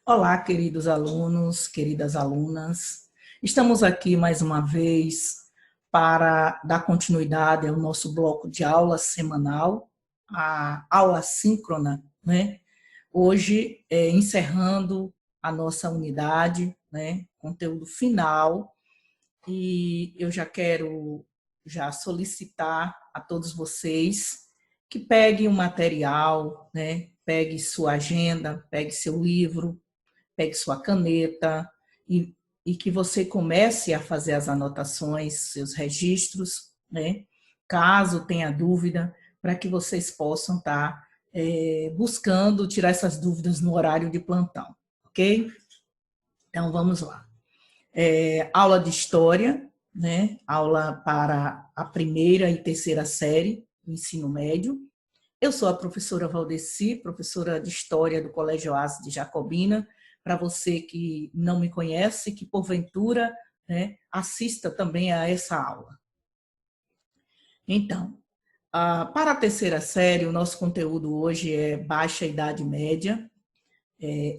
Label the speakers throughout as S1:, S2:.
S1: Olá, queridos alunos, queridas alunas. Estamos aqui mais uma vez para dar continuidade ao nosso bloco de aula semanal, a aula síncrona, né? Hoje, encerrando a nossa unidade, né? Conteúdo final, e eu já quero solicitar a todos vocês que peguem o material, né? Pegue sua agenda, pegue seu livro, pegue sua caneta e que você comece a fazer as anotações, seus registros, né? Caso tenha dúvida, para que vocês possam estar buscando tirar essas dúvidas no horário de plantão, ok? Então, vamos lá. Aula de História, né? Aula para a primeira e terceira série do ensino médio. Eu sou a professora Valdeci, professora de História do Colégio Oásis de Jacobina. Para você que não me conhece, que porventura, né, assista também a essa aula. Então, para a terceira série, o nosso conteúdo hoje é Baixa Idade Média,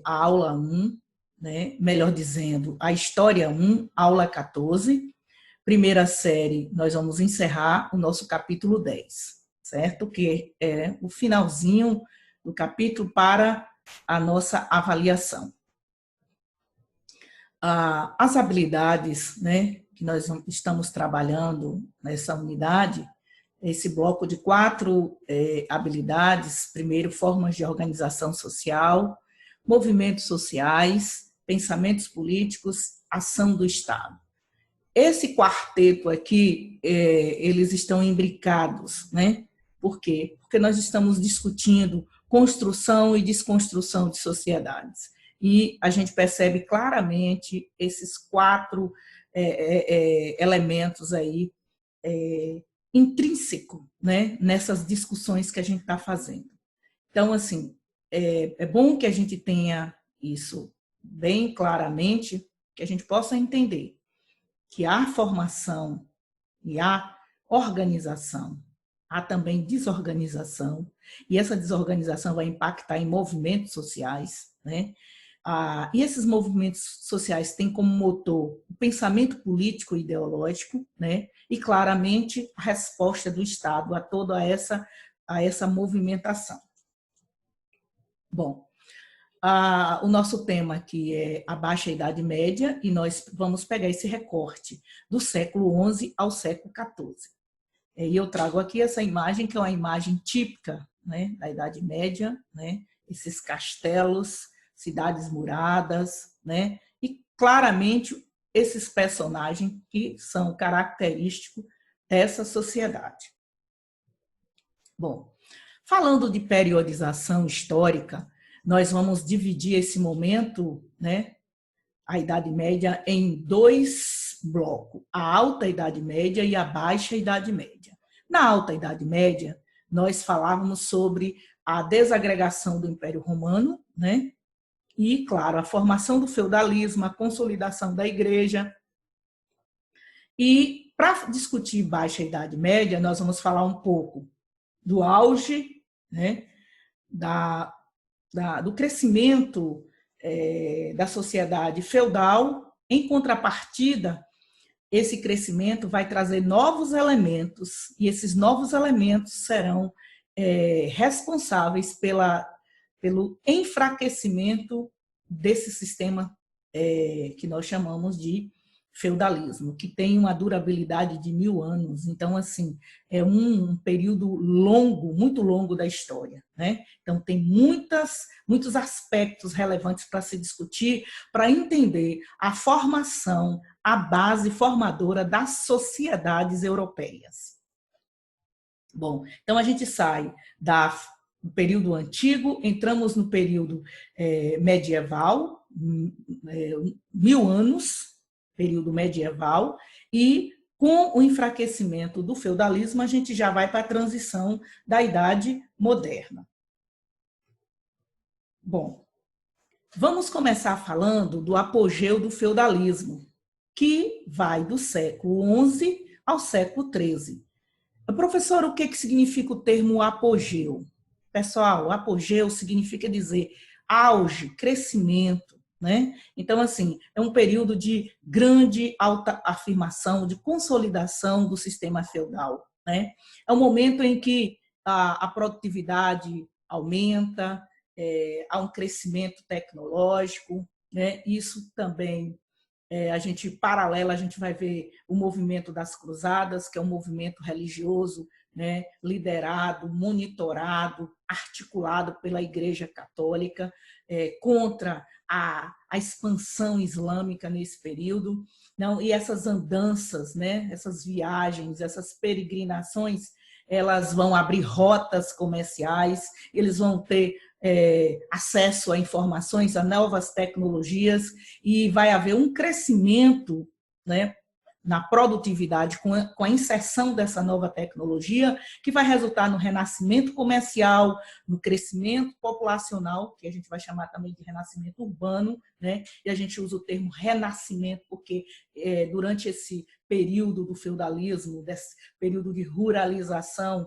S1: a aula 1, né, melhor dizendo, a História 1, aula 14. Primeira série, nós vamos encerrar o nosso capítulo 10, certo? Que é o finalzinho do capítulo para a nossa avaliação. As habilidades, né, que nós estamos trabalhando nessa unidade, esse bloco de 4 habilidades: primeiro, formas de organização social, movimentos sociais, pensamentos políticos, ação do Estado. Esse quarteto aqui, eles estão imbricados, né? Por quê? Porque nós estamos discutindo construção e desconstrução de sociedades. E a gente percebe claramente esses 4 elementos aí intrínsecos, né? Nessas discussões que a gente está fazendo. Então, assim, é bom que a gente tenha isso bem claramente, que a gente possa entender que há formação e há organização, há também desorganização, e essa desorganização vai impactar em movimentos sociais, né? E esses movimentos sociais têm como motor o pensamento político e ideológico, né? E claramente a resposta do Estado a toda essa movimentação. Bom, o nosso tema aqui é a Baixa Idade Média, e nós vamos pegar esse recorte do século XI ao século XIV. E eu trago aqui essa imagem, que é uma imagem típica, né, da Idade Média, né, esses castelos, cidades muradas, né, e claramente esses personagens que são característicos dessa sociedade. Bom, falando de periodização histórica, nós vamos dividir esse momento, né, a Idade Média, em 2 blocos: a Alta Idade Média e a Baixa Idade Média. Na Alta Idade Média, nós falávamos sobre a desagregação do Império Romano, né, e, claro, a formação do feudalismo, a consolidação da Igreja. E, para discutir Baixa Idade Média, nós vamos falar um pouco do auge, né, do crescimento da sociedade feudal. Em contrapartida, esse crescimento vai trazer novos elementos, e esses novos elementos serão responsáveis pelo enfraquecimento desse sistema que nós chamamos de feudalismo, que tem uma durabilidade de 1000 anos. Então, assim, é um período longo, muito longo da história, né? Então, tem muitos aspectos relevantes para se discutir, para entender a formação, a base formadora das sociedades europeias. Bom, então a gente sai do período antigo, entramos no período medieval, 1000 anos, período medieval, e com o enfraquecimento do feudalismo, a gente já vai para a transição da Idade Moderna. Bom, vamos começar falando do apogeu do feudalismo, que vai do século XI ao século XIII. Professor, o que significa o termo apogeu? Pessoal, apogeu significa dizer auge, crescimento, né? Então, assim, é um período de grande autoafirmação, de consolidação do sistema feudal, né? É um momento em que a produtividade aumenta, há um crescimento tecnológico, né? Isso também a gente paralela, a gente vai ver o movimento das cruzadas, que é um movimento religioso, né, liderado, monitorado, articulado pela Igreja Católica contra a expansão islâmica nesse período. Não, e essas andanças, né, essas viagens, essas peregrinações, elas vão abrir rotas comerciais, eles vão ter acesso a informações, a novas tecnologias, e vai haver um crescimento, né, na produtividade com a inserção dessa nova tecnologia, que vai resultar no renascimento comercial, no crescimento populacional, que a gente vai chamar também de renascimento urbano, né? E a gente usa o termo renascimento porque durante esse período do feudalismo, desse período de ruralização,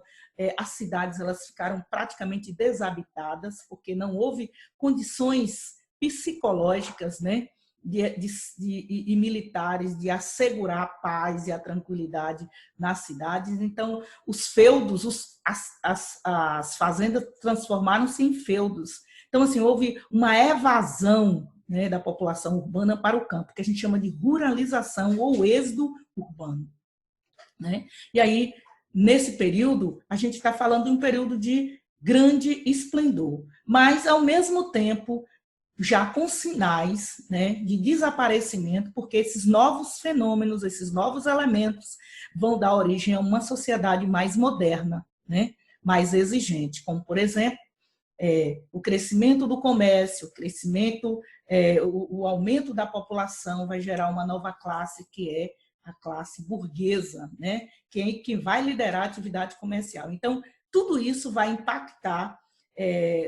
S1: as cidades elas ficaram praticamente desabitadas, porque não houve condições psicológicas, né, e militares de assegurar a paz e a tranquilidade nas cidades. Então, os feudos, as fazendas transformaram-se em feudos. Então, assim, houve uma evasão, né, da população urbana para o campo, que a gente chama de ruralização ou êxodo urbano, né? E aí, nesse período, a gente está falando de um período de grande esplendor, mas, ao mesmo tempo, já com sinais, né, de desaparecimento, porque esses novos fenômenos, esses novos elementos vão dar origem a uma sociedade mais moderna, né, mais exigente, como, por exemplo, o crescimento do comércio, o crescimento, o aumento da população vai gerar uma nova classe, que é a classe burguesa, né, que vai liderar a atividade comercial. Então, tudo isso vai impactar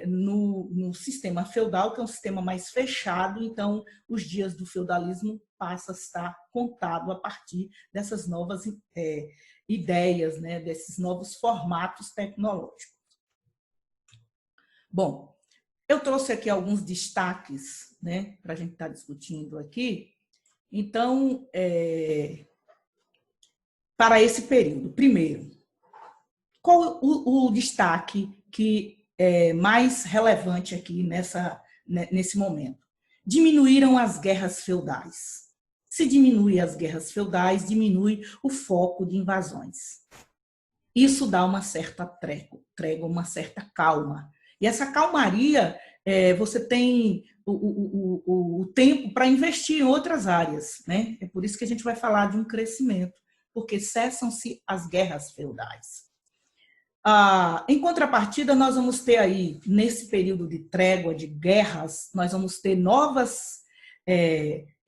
S1: no sistema feudal, que é um sistema mais fechado. Então, os dias do feudalismo passam a estar contado a partir dessas novas ideias, né, desses novos formatos tecnológicos. Bom, eu trouxe aqui alguns destaques, né, para a gente estar discutindo aqui. Então, para esse período, primeiro, qual o destaque que é mais relevante aqui nesse momento? Diminuíram as guerras feudais. Se diminui as guerras feudais, diminui o foco de invasões. Isso dá uma certa trégua, uma certa calma. E essa calmaria, você tem o tempo para investir em outras áreas, né? É por isso que a gente vai falar de um crescimento, porque cessam-se as guerras feudais. Em contrapartida, nós vamos ter aí, nesse período de trégua, de guerras, nós vamos ter novas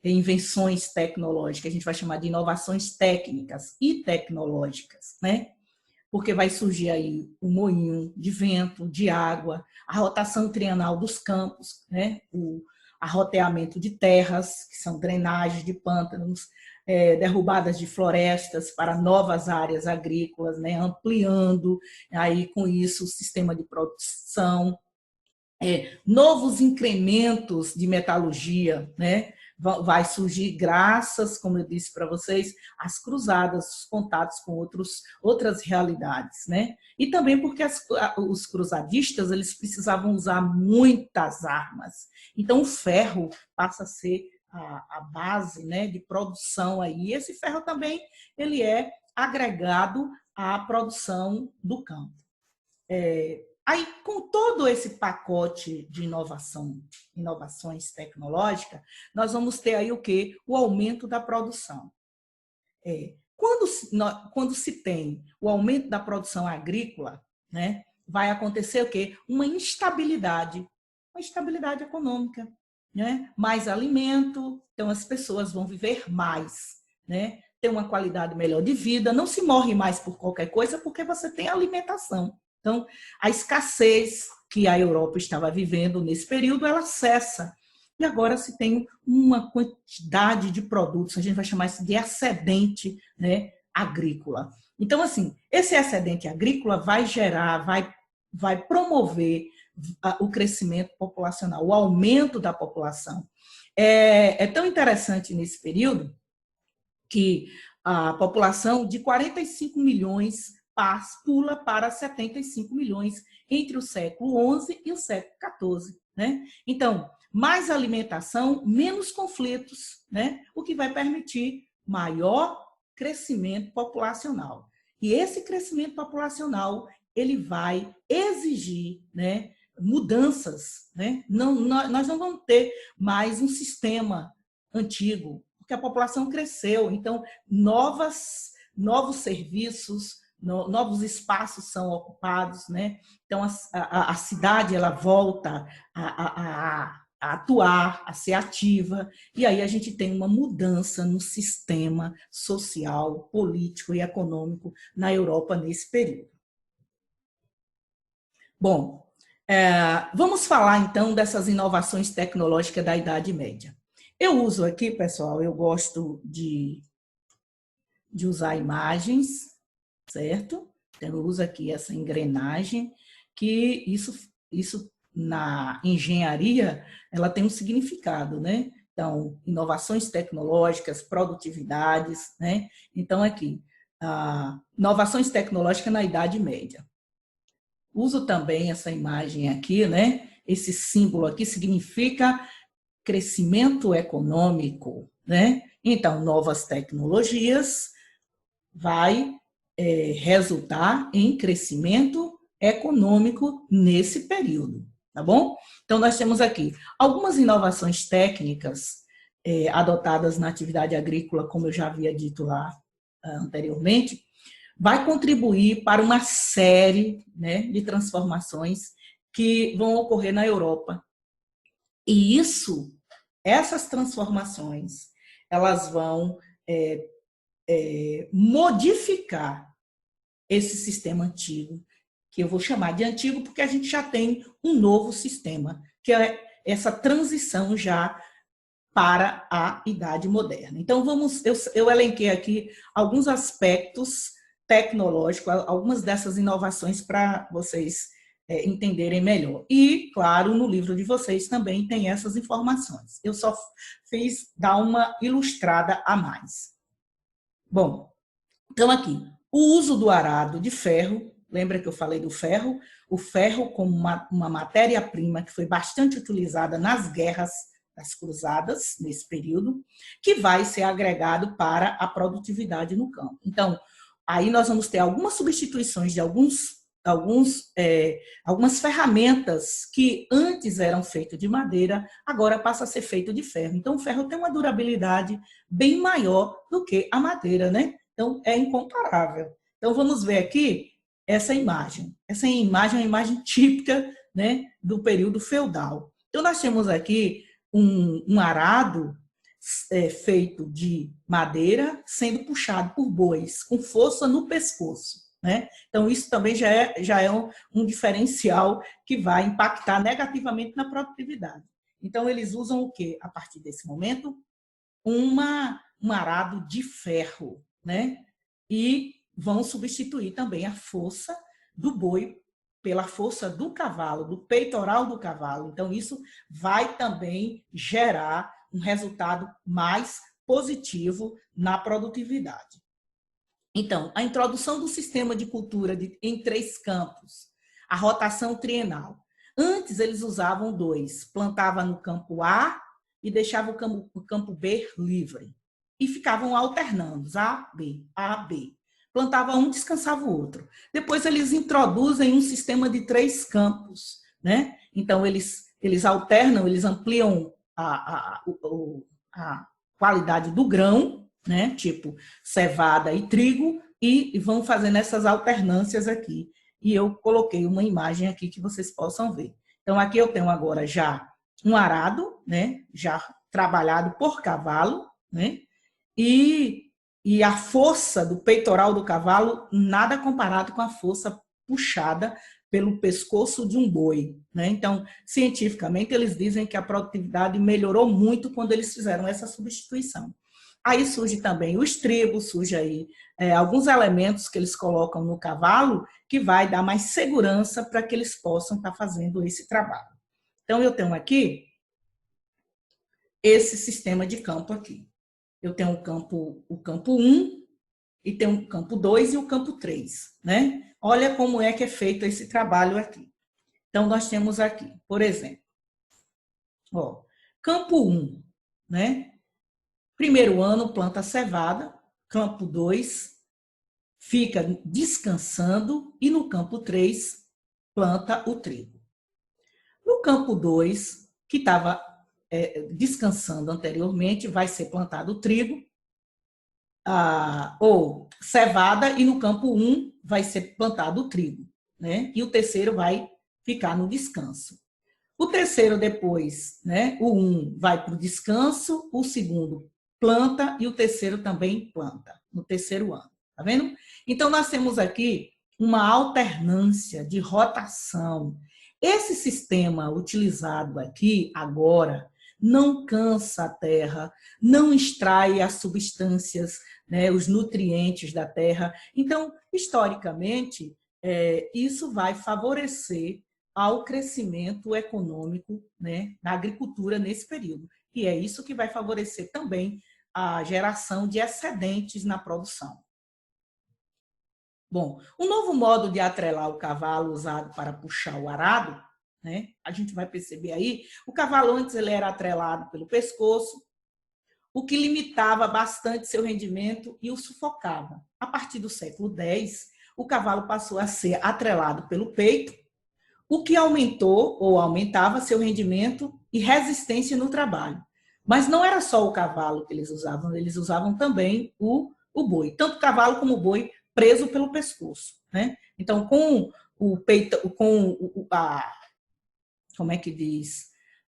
S1: invenções tecnológicas, a gente vai chamar de inovações técnicas e tecnológicas, né? Porque vai surgir aí o moinho de vento, de água, a rotação trienal dos campos, né? O arroteamento de terras, que são drenagens de pântanos, derrubadas de florestas para novas áreas agrícolas, né? Ampliando aí com isso o sistema de produção, novos incrementos de metalurgia, né? Vai surgir graças, como eu disse para vocês, às cruzadas, os contatos com outras realidades, né? E também porque os cruzadistas eles precisavam usar muitas armas. Então o ferro passa a ser a base, né, de produção aí. E esse ferro também ele é agregado à produção do campo. Aí, com todo esse pacote de inovações tecnológicas, nós vamos ter aí o quê? O aumento da produção. Quando se tem o aumento da produção agrícola, né, vai acontecer o quê? Uma instabilidade econômica, né? Mais alimento, então as pessoas vão viver mais, né? Ter uma qualidade melhor de vida, não se morre mais por qualquer coisa porque você tem alimentação. Então, a escassez que a Europa estava vivendo nesse período, ela cessa. E agora se tem uma quantidade de produtos, a gente vai chamar isso de excedente, né, agrícola. Então, assim, esse excedente agrícola vai gerar, vai promover, o crescimento populacional, o aumento da população. É tão interessante nesse período que a população de 45 milhões pula para 75 milhões entre o século XI e o século XIV. Né? Então, mais alimentação, menos conflitos, né? O que vai permitir maior crescimento populacional. E esse crescimento populacional ele vai exigir, né, mudanças. Né? Nós não vamos ter mais um sistema antigo, porque a população cresceu, então novos serviços, novos espaços são ocupados, né? Então a cidade ela volta a atuar, a ser ativa, e aí a gente tem uma mudança no sistema social, político e econômico na Europa nesse período. Bom, vamos falar então dessas inovações tecnológicas da Idade Média. Eu uso aqui, pessoal, eu gosto de usar imagens, certo? Então, eu uso aqui essa engrenagem, que isso na engenharia, ela tem um significado, né? Então, inovações tecnológicas, produtividades, né? Então, aqui, inovações tecnológicas na Idade Média. Uso também essa imagem aqui, né? Esse símbolo aqui significa crescimento econômico, né? Então, novas tecnologias vai resultar em crescimento econômico nesse período, tá bom? Então, nós temos aqui algumas inovações técnicas adotadas na atividade agrícola, como eu já havia dito lá anteriormente, vai contribuir para uma série, né, de transformações que vão ocorrer na Europa. E essas transformações, elas vão modificar esse sistema antigo, que eu vou chamar de antigo porque a gente já tem um novo sistema, que é essa transição já para a idade moderna. Então, eu elenquei aqui alguns aspectos tecnológicos, algumas dessas inovações para vocês entenderem melhor. E, claro, no livro de vocês também tem essas informações. Eu só fiz dar uma ilustrada a mais. Bom, então aqui, o uso do arado de ferro, lembra que eu falei do ferro? O ferro como uma matéria-prima que foi bastante utilizada nas guerras das cruzadas, nesse período, que vai ser agregado para a produtividade no campo. Então, aí nós vamos ter algumas substituições de algumas ferramentas que antes eram feitas de madeira, agora passa a ser feito de ferro. Então, o ferro tem uma durabilidade bem maior do que a madeira, né? Então, é incomparável. Então, vamos ver aqui essa imagem. Essa imagem é uma imagem típica, né, do período feudal. Então, nós temos aqui um arado feito de madeira sendo puxado por bois, com força no pescoço. Né? Então, isso também já é um diferencial que vai impactar negativamente na produtividade. Então, eles usam o quê? A partir desse momento, um arado de ferro, né? E vão substituir também a força do boi pela força do cavalo, do peitoral do cavalo. Então, isso vai também gerar um resultado mais positivo na produtividade. Então, a introdução do sistema de cultura em 3 campos, a rotação trienal. Antes, eles usavam 2, plantava no campo A e deixava o campo B livre. E ficavam alternando, A, B, A, B. Plantava um, descansava o outro. Depois, eles introduzem um sistema de 3 campos. Né? Então, eles alternam, eles ampliam a qualidade do grão, né? Tipo cevada e trigo, e vão fazendo essas alternâncias aqui. E eu coloquei uma imagem aqui que vocês possam ver. Então, aqui eu tenho agora já um arado, né? Já trabalhado por cavalo, né? E a força do peitoral do cavalo, nada comparado com a força puxada pelo pescoço de um boi. Né? Então, cientificamente, eles dizem que a produtividade melhorou muito quando eles fizeram essa substituição. Aí surge também o estribo, surge aí alguns elementos que eles colocam no cavalo que vai dar mais segurança para que eles possam estar fazendo esse trabalho. Então, eu tenho aqui esse sistema de campo aqui. Eu tenho o campo 1, e tem o campo 2 e o campo 3, né? Olha como é que é feito esse trabalho aqui. Então, nós temos aqui, por exemplo, ó, campo 1, né? Primeiro ano, planta cevada. Campo 2, fica descansando. E no campo 3, planta o trigo. No campo 2, que estava descansando anteriormente, vai ser plantado o trigo, ou cevada, e no campo 1 vai ser plantado o trigo, né? E o terceiro vai ficar no descanso. O terceiro depois, né? O 1 vai para o descanso, o segundo planta e o terceiro também planta, no terceiro ano. Tá vendo? Então, nós temos aqui uma alternância de rotação. Esse sistema utilizado aqui agora não cansa a terra, não extrai as substâncias, né, os nutrientes da terra. Então, historicamente, isso vai favorecer ao crescimento econômico, né, na agricultura nesse período. E é isso que vai favorecer também a geração de excedentes na produção. Bom, o novo modo de atrelar o cavalo usado para puxar o arado, né, a gente vai perceber aí, o cavalo antes ele era atrelado pelo pescoço, o que limitava bastante seu rendimento e o sufocava. A partir do século X, o cavalo passou a ser atrelado pelo peito, o que aumentou ou aumentava seu rendimento e resistência no trabalho. Mas não era só o cavalo que eles usavam também o boi, tanto o cavalo como o boi preso pelo pescoço, né? Então, com o peito, como é que diz?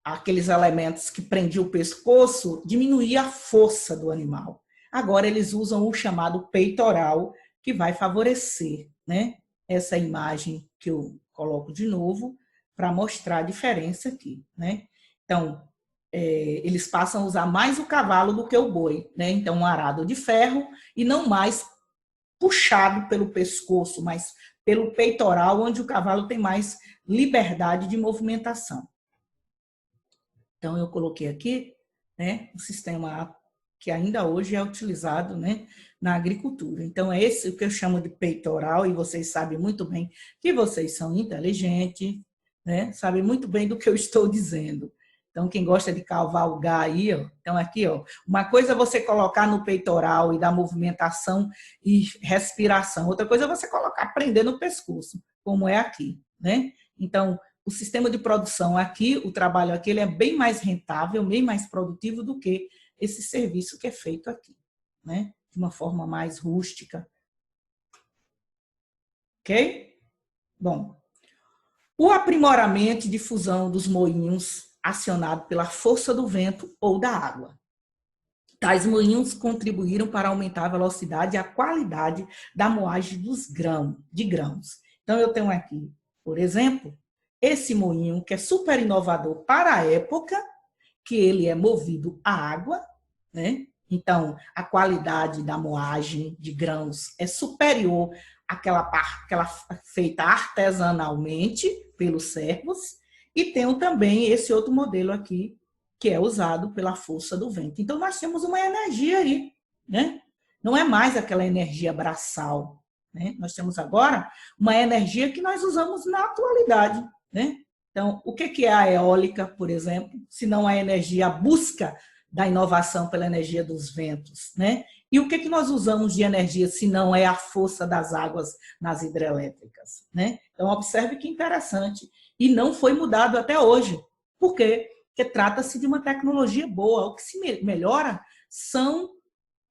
S1: Aqueles elementos que prendiam o pescoço, diminuía a força do animal. Agora eles usam o chamado peitoral, que vai favorecer, né, essa imagem que eu coloco de novo para mostrar a diferença aqui, né? Então, eles passam a usar mais o cavalo do que o boi, né? Então, um arado de ferro e não mais puxado pelo pescoço, mas pelo peitoral, onde o cavalo tem mais liberdade de movimentação. Então, eu coloquei aqui, né, o sistema que ainda hoje é utilizado, né, na agricultura. Então, é esse o que eu chamo de peitoral, e vocês sabem muito bem que vocês são inteligentes, né, sabem muito bem do que eu estou dizendo. Então, quem gosta de cavalgar aí, ó, então aqui, ó, uma coisa é você colocar no peitoral e dar movimentação e respiração, outra coisa é você colocar, prender no pescoço, como é aqui, né? Então, o sistema de produção aqui, o trabalho aqui, ele é bem mais rentável, bem mais produtivo do que esse serviço que é feito aqui, né? De uma forma mais rústica. Ok? Bom, o aprimoramento e difusão dos moinhos acionado pela força do vento ou da água. Tais moinhos contribuíram para aumentar a velocidade e a qualidade da moagem de grãos. Então, eu tenho aqui, por exemplo, esse moinho que é super inovador para a época, que ele é movido a água, né? Então, a qualidade da moagem de grãos é superior àquela feita artesanalmente pelos servos, e tenho também esse outro modelo aqui, que é usado pela força do vento. Então, nós temos uma energia aí, né? Não é mais aquela energia braçal, né? Nós temos agora uma energia que nós usamos na atualidade, né? Então, o que é a eólica, por exemplo, se não a energia, a busca da inovação pela energia dos ventos, né? E o que nós usamos de energia, se não é a força das águas nas hidrelétricas, né? Então, observe que interessante. E não foi mudado até hoje. Por quê? Porque trata-se de uma tecnologia boa. O que se melhora são,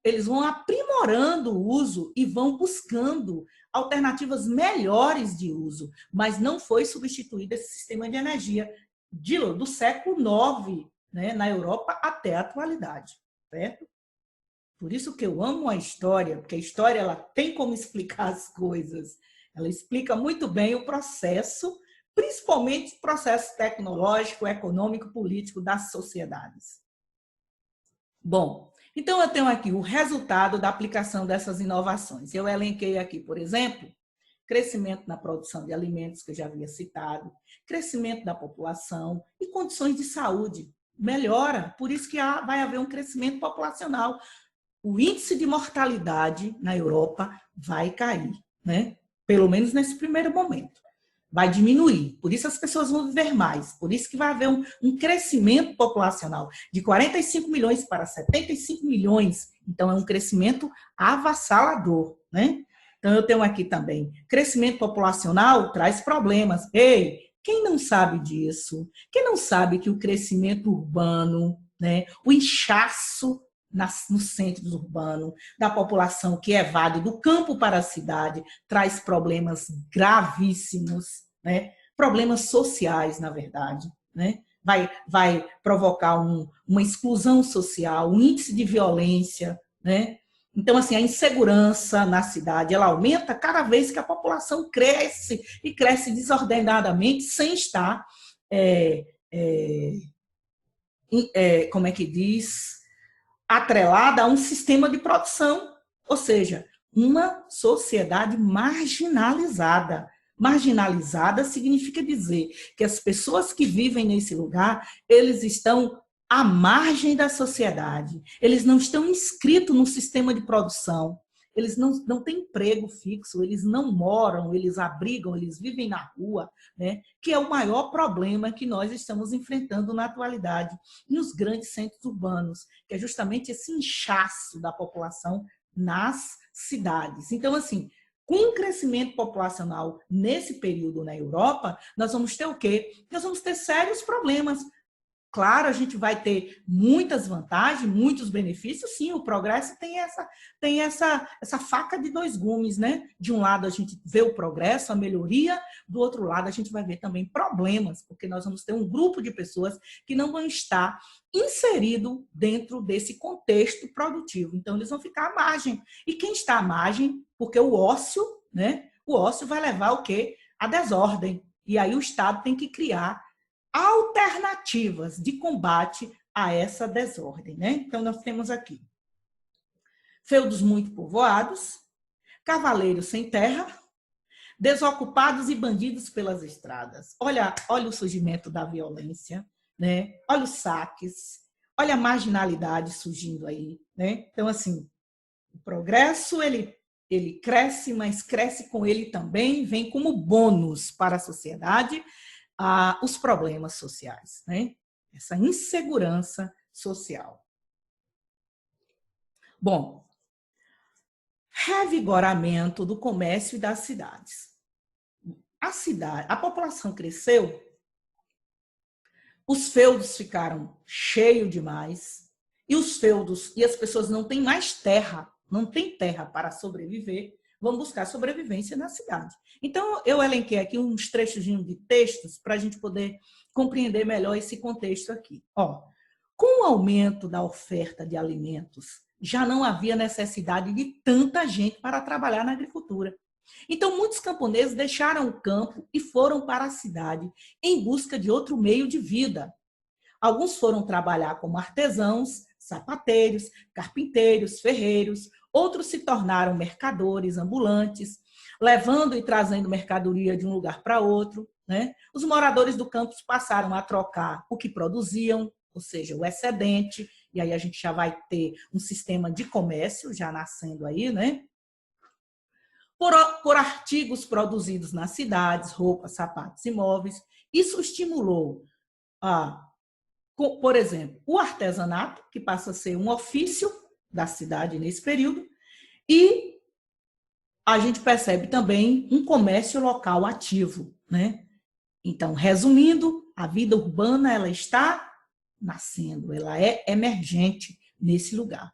S1: eles vão aprimorando o uso e vão buscando alternativas melhores de uso, mas não foi substituído esse sistema de energia do século IX, né, na Europa até a atualidade, certo? Por isso que eu amo a história, porque a história ela tem como explicar as coisas. Ela explica muito bem o processo, principalmente o processo tecnológico, econômico, político das sociedades. Bom, Então, eu tenho aqui o resultado da aplicação dessas inovações. Eu elenquei aqui, por exemplo, crescimento na produção de alimentos, que eu já havia citado, crescimento da população e condições de saúde. Melhora, por isso que vai haver um crescimento populacional. O índice de mortalidade na Europa vai cair, né? Pelo menos nesse primeiro momento. Vai diminuir, por isso as pessoas vão viver mais, por isso que vai haver um crescimento populacional de 45 milhões para 75 milhões, então é um crescimento avassalador, né? Então eu tenho aqui também, crescimento populacional traz problemas. Ei, quem não sabe disso? Quem não sabe que o crescimento urbano, né, o inchaço nos centros urbanos, da população que evade do campo para a cidade, traz problemas gravíssimos, né? Problemas sociais, na verdade, né? Vai provocar uma exclusão social, um índice de violência, né? Então, assim, a insegurança na cidade, ela aumenta cada vez que a população cresce, e cresce desordenadamente, sem estar, como é que diz, atrelada a um sistema de produção, ou seja, uma sociedade marginalizada. Marginalizada significa dizer que as pessoas que vivem nesse lugar, eles estão à margem da sociedade, eles não estão inscritos no sistema de produção, eles não têm emprego fixo, eles não moram, eles abrigam, eles vivem na rua, né? Que é o maior problema que nós estamos enfrentando na atualidade nos grandes centros urbanos, que é justamente esse inchaço da população nas cidades. Então, assim, com o crescimento populacional nesse período na Europa, nós vamos ter o quê? Nós vamos ter sérios problemas. Claro, a gente vai ter muitas vantagens, muitos benefícios, sim, o progresso tem essa faca de dois gumes, né? De um lado a gente vê o progresso, a melhoria, do outro lado a gente vai ver também problemas, porque nós vamos ter um grupo de pessoas que não vão estar inserido dentro desse contexto produtivo, então eles vão ficar à margem. E quem está à margem, porque o ócio, né? O ócio vai levar o quê? A desordem. E aí o Estado tem que criar alternativas de combate a essa desordem, né? Então, nós temos aqui feudos muito povoados, cavaleiros sem terra, desocupados e bandidos pelas estradas. Olha o surgimento da violência, né? Olha os saques, olha a marginalidade surgindo aí, né? Então, assim, o progresso, ele cresce, mas cresce com ele também, vem como bônus para a sociedade, os problemas sociais, né? Essa insegurança social. Bom, revigoramento do comércio e das cidades. A população cresceu, os feudos ficaram cheios demais, e os feudos, e as pessoas não têm mais terra, não têm terra para sobreviver, vão buscar sobrevivência na cidade. Então, eu elenquei aqui uns trechos de textos para a gente poder compreender melhor esse contexto aqui. Ó, com o aumento da oferta de alimentos, já não havia necessidade de tanta gente para trabalhar na agricultura. Então, muitos camponeses deixaram o campo e foram para a cidade em busca de outro meio de vida. Alguns foram trabalhar como artesãos, sapateiros, carpinteiros, ferreiros, outros se tornaram mercadores ambulantes, levando e trazendo mercadoria de um lugar para outro, né? Os moradores do campo passaram a trocar o que produziam, ou seja, o excedente, e aí a gente já vai ter um sistema de comércio já nascendo aí, né? Por artigos produzidos nas cidades, roupas, sapatos e móveis. Isso estimulou, por exemplo, o artesanato, que passa a ser um ofício da cidade nesse período, e a gente percebe também um comércio local ativo, né? Então, resumindo, a vida urbana ela está nascendo, ela é emergente nesse lugar.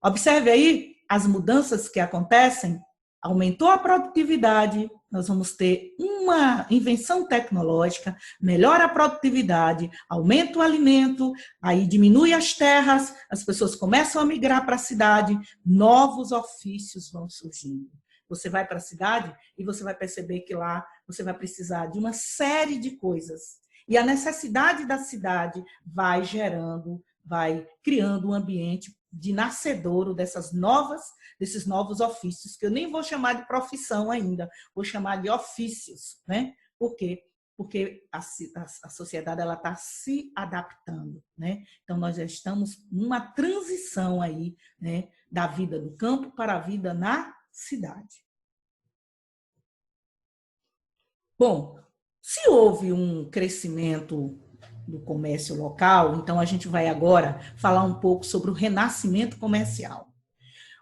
S1: Observe aí as mudanças que acontecem. Aumentou a produtividade, nós vamos ter uma invenção tecnológica, melhora a produtividade, aumenta o alimento, aí diminui as terras, as pessoas começam a migrar para a cidade, novos ofícios vão surgindo. Você vai para a cidade e você vai perceber que lá você vai precisar de uma série de coisas. E a necessidade da cidade vai criando um ambiente de nascedouro desses novos ofícios, que eu nem vou chamar de profissão ainda, vou chamar de ofícios, né? Por quê? Porque a sociedade ela está se adaptando, né? Então nós já estamos numa transição aí, né, da vida do campo para a vida na cidade. Bom, se houve um crescimento do comércio local, então a gente vai agora falar um pouco sobre o renascimento comercial.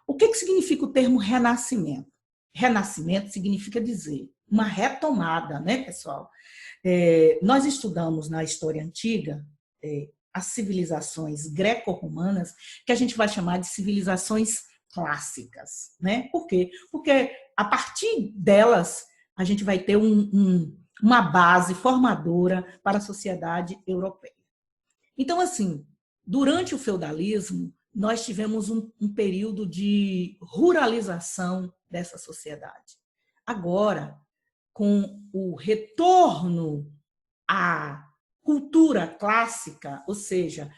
S1: O que significa o termo renascimento? Renascimento significa dizer uma retomada, né, pessoal? Nós estudamos na história antiga as civilizações greco-romanas, que a gente vai chamar de civilizações clássicas, né? Por quê? Porque a partir delas a gente vai ter uma base formadora para a sociedade europeia. Então, assim, durante o feudalismo, nós tivemos um período de ruralização dessa sociedade. Agora, com o retorno à cultura clássica, ou seja,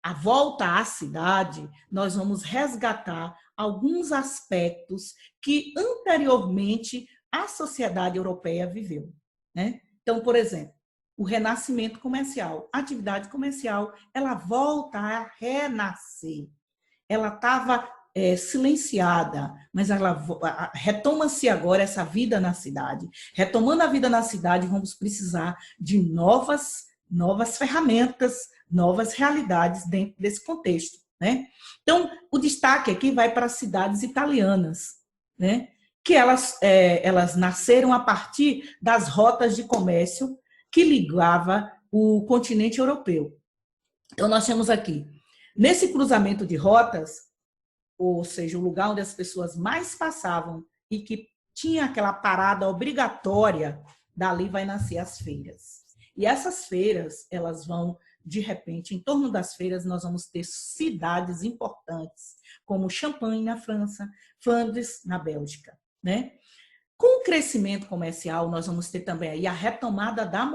S1: a volta à cidade, nós vamos resgatar alguns aspectos que anteriormente a sociedade europeia viveu, né? Então, por exemplo, o renascimento comercial, a atividade comercial, ela volta a renascer. Ela estava silenciada, mas ela retoma-se agora essa vida na cidade. Retomando a vida na cidade, vamos precisar de novas ferramentas, novas realidades dentro desse contexto, né? Então, o destaque aqui vai para as cidades italianas, né? Que elas nasceram a partir das rotas de comércio que ligava o continente europeu. Então, nós temos aqui, nesse cruzamento de rotas, ou seja, o lugar onde as pessoas mais passavam e que tinha aquela parada obrigatória, dali vai nascer as feiras. E essas feiras, elas vão, de repente, em torno das feiras, nós vamos ter cidades importantes, como Champagne, na França, Flandres, na Bélgica, né? Com o crescimento comercial, nós vamos ter também aí a retomada da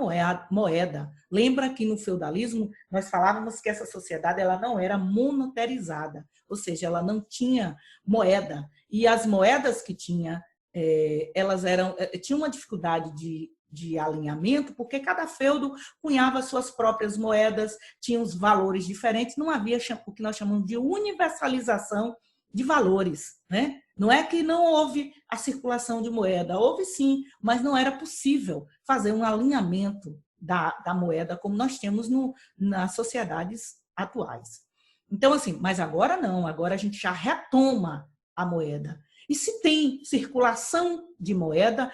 S1: moeda. Lembra que no feudalismo nós falávamos que essa sociedade ela não era monetarizada, ou seja, ela não tinha moeda. E as moedas que tinha, elas tinham uma dificuldade de alinhamento, porque cada feudo cunhava suas próprias moedas, tinha os valores diferentes, não havia o que nós chamamos de universalização de valores, né? Não é que não houve a circulação de moeda, houve sim, mas não era possível fazer um alinhamento da moeda como nós temos nas sociedades atuais. Então, assim, mas agora não, agora a gente já retoma a moeda. E se tem circulação de moeda,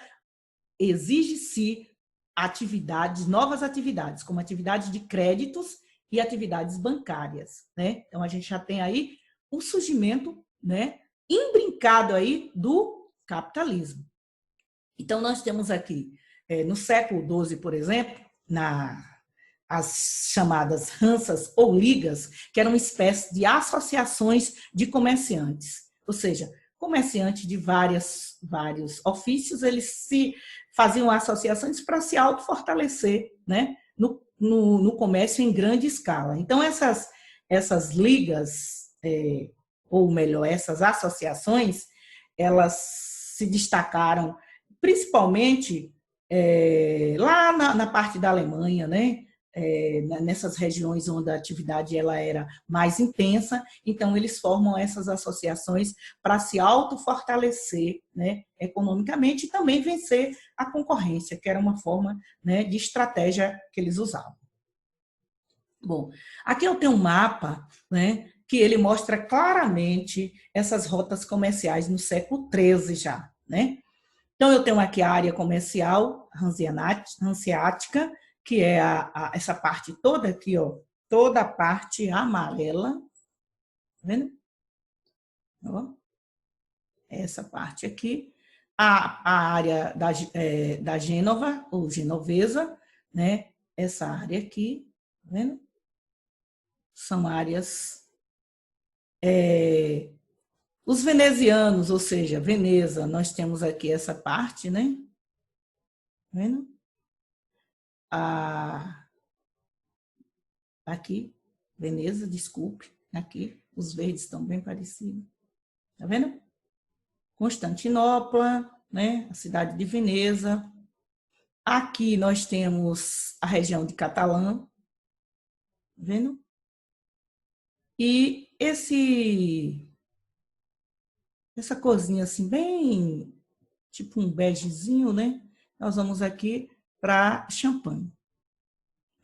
S1: exige-se atividades, novas atividades, como atividades de créditos e atividades bancárias, né? Então, a gente já tem aí o surgimento, né, imbrincado aí do capitalismo. Então, nós temos aqui, no século XII, por exemplo, as chamadas ranças ou ligas, que eram uma espécie de associações de comerciantes. Ou seja, comerciantes de vários ofícios, eles se faziam associações para se autofortalecer, né, no comércio em grande escala. Então, essas ligas, ou melhor, essas associações, elas se destacaram principalmente lá na parte da Alemanha, né? Nessas regiões onde a atividade ela era mais intensa, então eles formam essas associações para se autofortalecer, né, economicamente e também vencer a concorrência, que era uma forma, né, de estratégia que eles usavam. Bom, aqui eu tenho um mapa, né, que ele mostra claramente essas rotas comerciais no século XIII já, né? Então, eu tenho aqui a área comercial hanseática, que é essa parte toda aqui, ó, toda a parte amarela, tá vendo? Ó, essa parte aqui. A área da Gênova, ou genovesa, né? Essa área aqui, tá vendo? São áreas... os venezianos, ou seja, Veneza, nós temos aqui essa parte, né? Tá vendo? Aqui, Veneza, desculpe. Aqui, os verdes estão bem parecidos. Tá vendo? Constantinopla, né? A cidade de Veneza. Aqui nós temos a região de Catalã. Tá vendo? E essa corzinha assim, bem tipo um begezinho, né? Nós vamos aqui para Champagne. Tá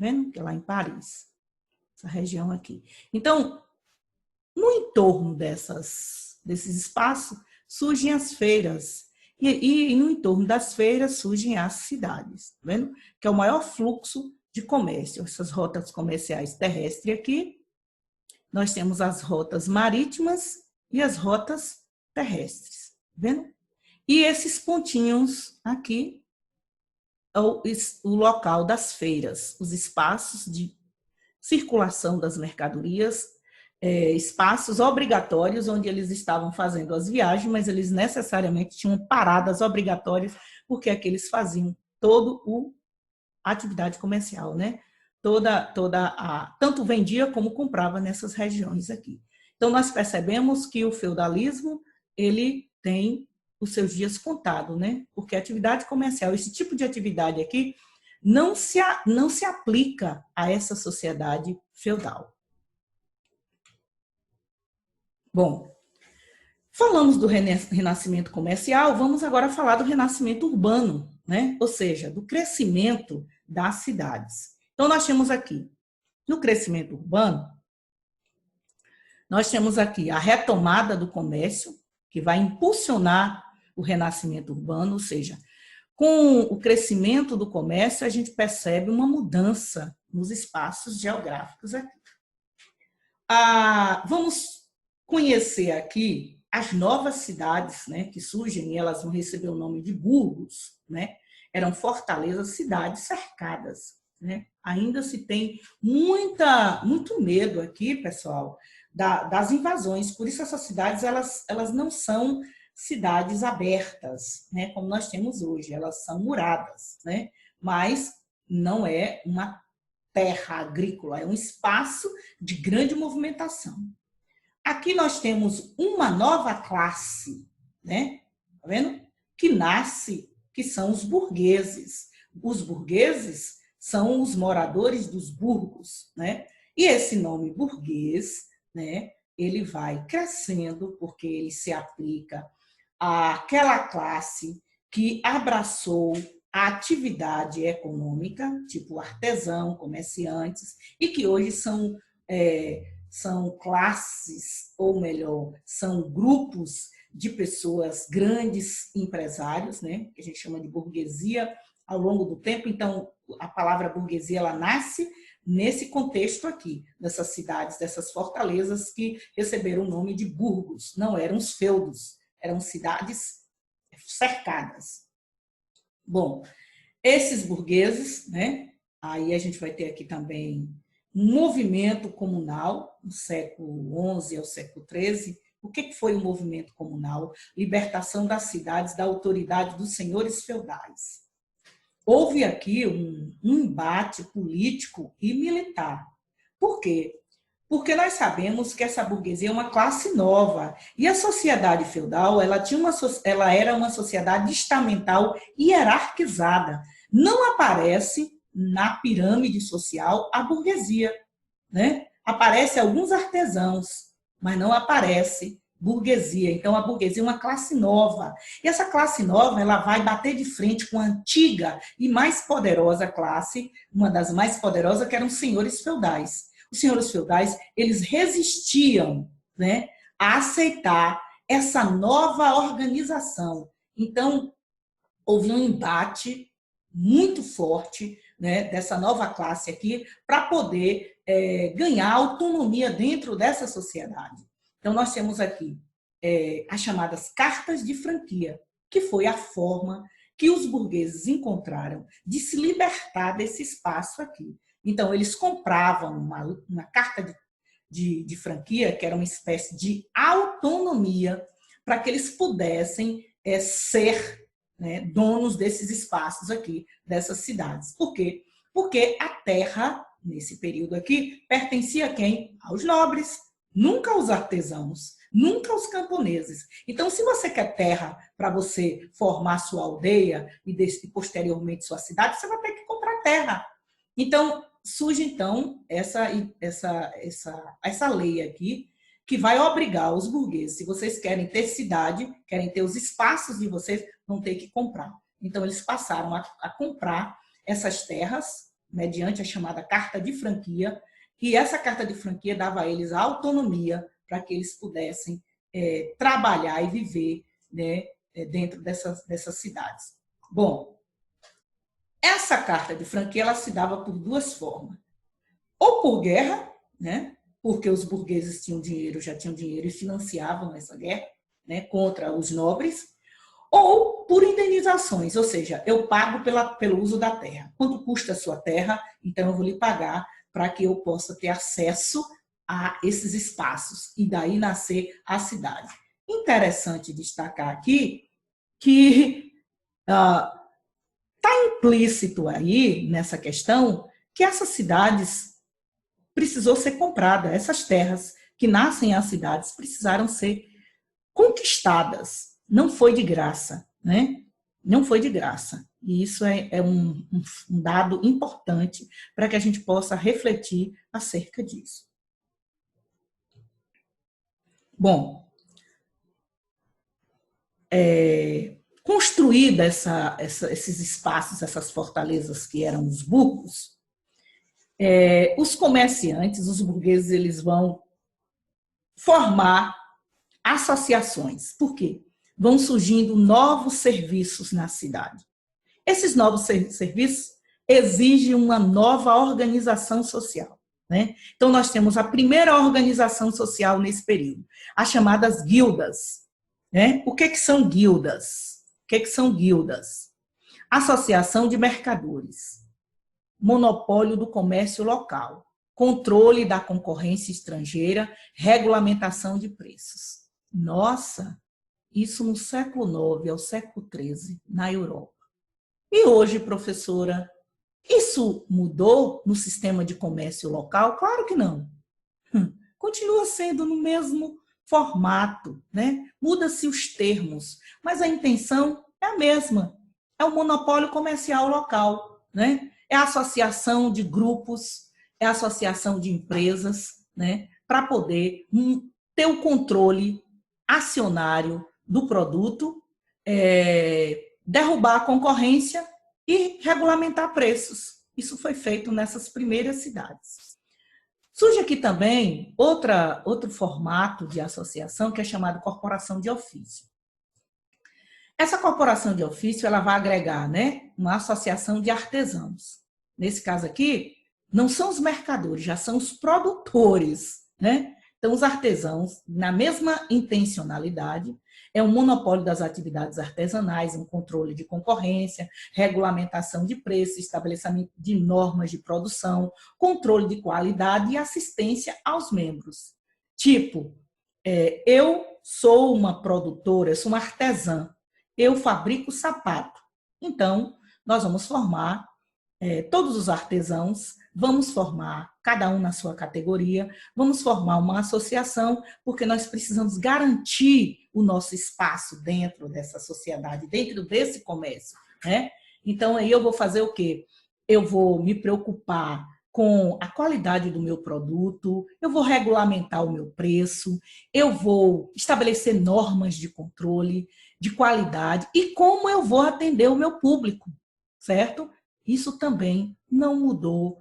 S1: vendo? Que é lá em Paris. Essa região aqui. Então, no entorno desses espaços, surgem as feiras. E no entorno das feiras surgem as cidades, tá vendo? Que é o maior fluxo de comércio. Essas rotas comerciais terrestres aqui. Nós temos as rotas marítimas e as rotas terrestres, tá vendo? E esses pontinhos aqui é o local das feiras, os espaços de circulação das mercadorias, espaços obrigatórios onde eles estavam fazendo as viagens, mas eles necessariamente tinham paradas obrigatórias, porque aqui eles faziam toda a atividade comercial, né? Tanto vendia como comprava nessas regiões aqui. Então, nós percebemos que o feudalismo, ele tem os seus dias contados, né? Porque a atividade comercial, esse tipo de atividade aqui, não se aplica a essa sociedade feudal. Bom, falamos do renascimento comercial, vamos agora falar do renascimento urbano, né? Ou seja, do crescimento das cidades. Então, nós temos aqui, no crescimento urbano, nós temos aqui a retomada do comércio, que vai impulsionar o renascimento urbano, ou seja, com o crescimento do comércio, a gente percebe uma mudança nos espaços geográficos aqui. Vamos conhecer aqui as novas cidades, né, que surgem, e elas vão receber o nome de burgos, né? Eram fortalezas, cidades cercadas, né? Ainda se tem muito medo aqui, pessoal, das invasões. Por isso essas cidades elas não são cidades abertas, né, como nós temos hoje. Elas são muradas, né? Mas não é uma terra agrícola, é um espaço de grande movimentação. Aqui nós temos uma nova classe, né? Tá vendo? Que nasce, que são os burgueses. Os burgueses são os moradores dos burgos, né? E esse nome burguês, né? Ele vai crescendo porque ele se aplica àquela classe que abraçou a atividade econômica, tipo artesão, comerciantes, e que hoje são classes, ou melhor, são grupos de pessoas, grandes empresários, né, que a gente chama de burguesia ao longo do tempo. Então, a palavra burguesia, ela nasce nesse contexto aqui, dessas cidades, dessas fortalezas que receberam o nome de burgos. Não eram os feudos, eram cidades cercadas. Bom, esses burgueses, né, aí a gente vai ter aqui também um movimento comunal, no século XI ao século XIII. O que foi o movimento comunal? Libertação das cidades da autoridade dos senhores feudais. Houve aqui um embate político e militar. Por quê? Porque nós sabemos que essa burguesia é uma classe nova. E a sociedade feudal, ela era uma sociedade estamental hierarquizada. Não aparece na pirâmide social a burguesia, né? Aparece alguns artesãos, mas não aparece burguesia. Então, a burguesia é uma classe nova. E essa classe nova, ela vai bater de frente com a antiga e mais poderosa classe, uma das mais poderosas, que eram os senhores feudais. Os senhores feudais, eles resistiam, né, a aceitar essa nova organização. Então, houve um embate muito forte, né, dessa nova classe aqui para poder ganhar autonomia dentro dessa sociedade. Então, nós temos aqui as chamadas cartas de franquia, que foi a forma que os burgueses encontraram de se libertar desse espaço aqui. Então, eles compravam uma carta de franquia, que era uma espécie de autonomia, para que eles pudessem ser, né, donos desses espaços aqui, dessas cidades. Por quê? Porque a terra, nesse período aqui, pertencia a quem? Aos nobres, nunca os artesãos, nunca os camponeses. Então, se você quer terra para você formar sua aldeia e posteriormente sua cidade, você vai ter que comprar terra. Então, surge então essa lei aqui, que vai obrigar os burgueses, se vocês querem ter cidade, querem ter os espaços de vocês, vão ter que comprar. Então, eles passaram a comprar essas terras, mediante a chamada carta de franquia, e essa carta de franquia dava a eles a autonomia para que eles pudessem trabalhar e viver, né, dentro dessas cidades. Bom, essa carta de franquia ela se dava por duas formas. Ou por guerra, né, porque os burgueses tinham dinheiro, já tinham dinheiro e financiavam essa guerra, né, contra os nobres, ou por indenizações, ou seja, eu pago pelo uso da terra. Quanto custa a sua terra? Então eu vou lhe pagar para que eu possa ter acesso a esses espaços e daí nascer a cidade. Interessante destacar aqui que está implícito aí nessa questão que essas cidades precisou ser comprada, essas terras que nascem as cidades precisaram ser conquistadas, não foi de graça, né? Não foi de graça. E isso é um dado importante para que a gente possa refletir acerca disso. Bom, construída esses espaços, essas fortalezas que eram os burgos, os comerciantes, os burgueses, eles vão formar associações. Por quê? Vão surgindo novos serviços na cidade. Esses novos serviços exigem uma nova organização social, né? Então, nós temos a primeira organização social nesse período, as chamadas guildas, né? O que são guildas? O que são guildas? Associação de mercadores, monopólio do comércio local, controle da concorrência estrangeira, regulamentação de preços. Nossa, isso no século IX ao século XIII, na Europa. E hoje, professora, isso mudou no sistema de comércio local? Claro que não. Continua sendo no mesmo formato, né? Muda-se os termos, mas a intenção é a mesma. É o monopólio comercial local, né? É a associação de grupos, é a associação de empresas, né? Para poder ter o controle acionário do produto, derrubar a concorrência e regulamentar preços. Isso foi feito nessas primeiras cidades. Surge aqui também outro formato de associação que é chamado corporação de ofício. Essa corporação de ofício ela vai agregar, né, uma associação de artesãos. Nesse caso aqui, não são os mercadores, já são os produtores, né? Então, os artesãos, na mesma intencionalidade, é um monopólio das atividades artesanais, um controle de concorrência, regulamentação de preços, estabelecimento de normas de produção, controle de qualidade e assistência aos membros. Tipo, eu sou uma produtora, eu sou uma artesã, eu fabrico sapato. Então, nós vamos formar todos os artesãos, vamos formar, cada um na sua categoria, vamos formar uma associação, porque nós precisamos garantir o nosso espaço dentro dessa sociedade, dentro desse comércio, né? Então, aí eu vou fazer o quê? Eu vou me preocupar com a qualidade do meu produto, eu vou regulamentar o meu preço, eu vou estabelecer normas de controle, de qualidade e como eu vou atender o meu público, certo? Isso também não mudou,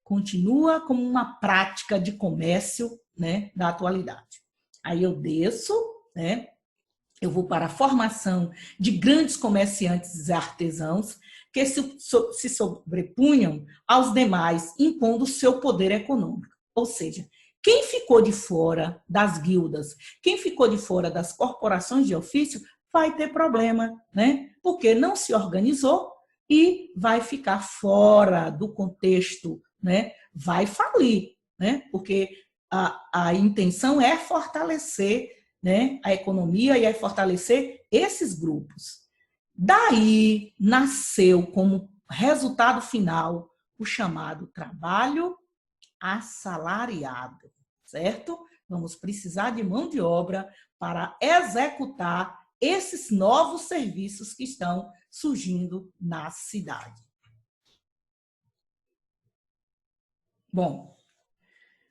S1: continua como uma prática de comércio, né, da atualidade. Aí eu desço, né, eu vou para a formação de grandes comerciantes e artesãos que se sobrepunham aos demais, impondo o seu poder econômico. Ou seja, quem ficou de fora das guildas, quem ficou de fora das corporações de ofício, vai ter problema, né? Porque não se organizou e vai ficar fora do contexto, né? Vai falir, né? Porque a intenção é fortalecer, né, a economia e é fortalecer esses grupos. Daí nasceu como resultado final o chamado trabalho assalariado, certo? vamos precisar de mão de obra para executar esses novos serviços que estão surgindo na cidade. Bom,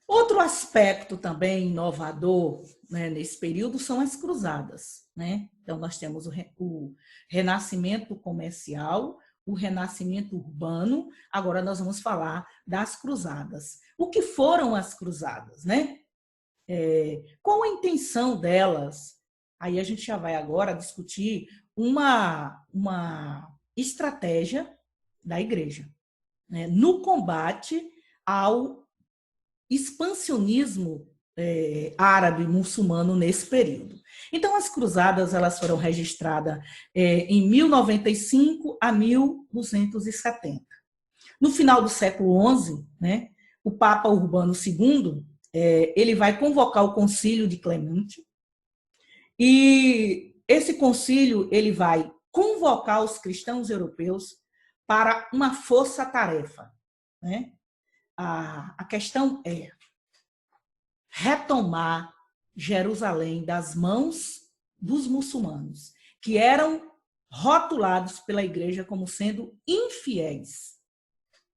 S1: outro aspecto também inovador, né, nesse período são as cruzadas, né? Então, nós temos o renascimento comercial, o renascimento urbano, agora nós vamos falar das cruzadas. O que foram as cruzadas, né? Qual a intenção delas? Aí a gente já vai agora discutir uma estratégia da igreja, né, no combate ao expansionismo árabe muçulmano nesse período. Então, as cruzadas elas foram registradas em 1095 a 1270. No final do século XI, né, o Papa Urbano II ele vai convocar o Concílio de Clemente, e esse concílio ele vai convocar os cristãos europeus para uma força-tarefa, né? A questão é retomar Jerusalém das mãos dos muçulmanos, que eram rotulados pela igreja como sendo infiéis,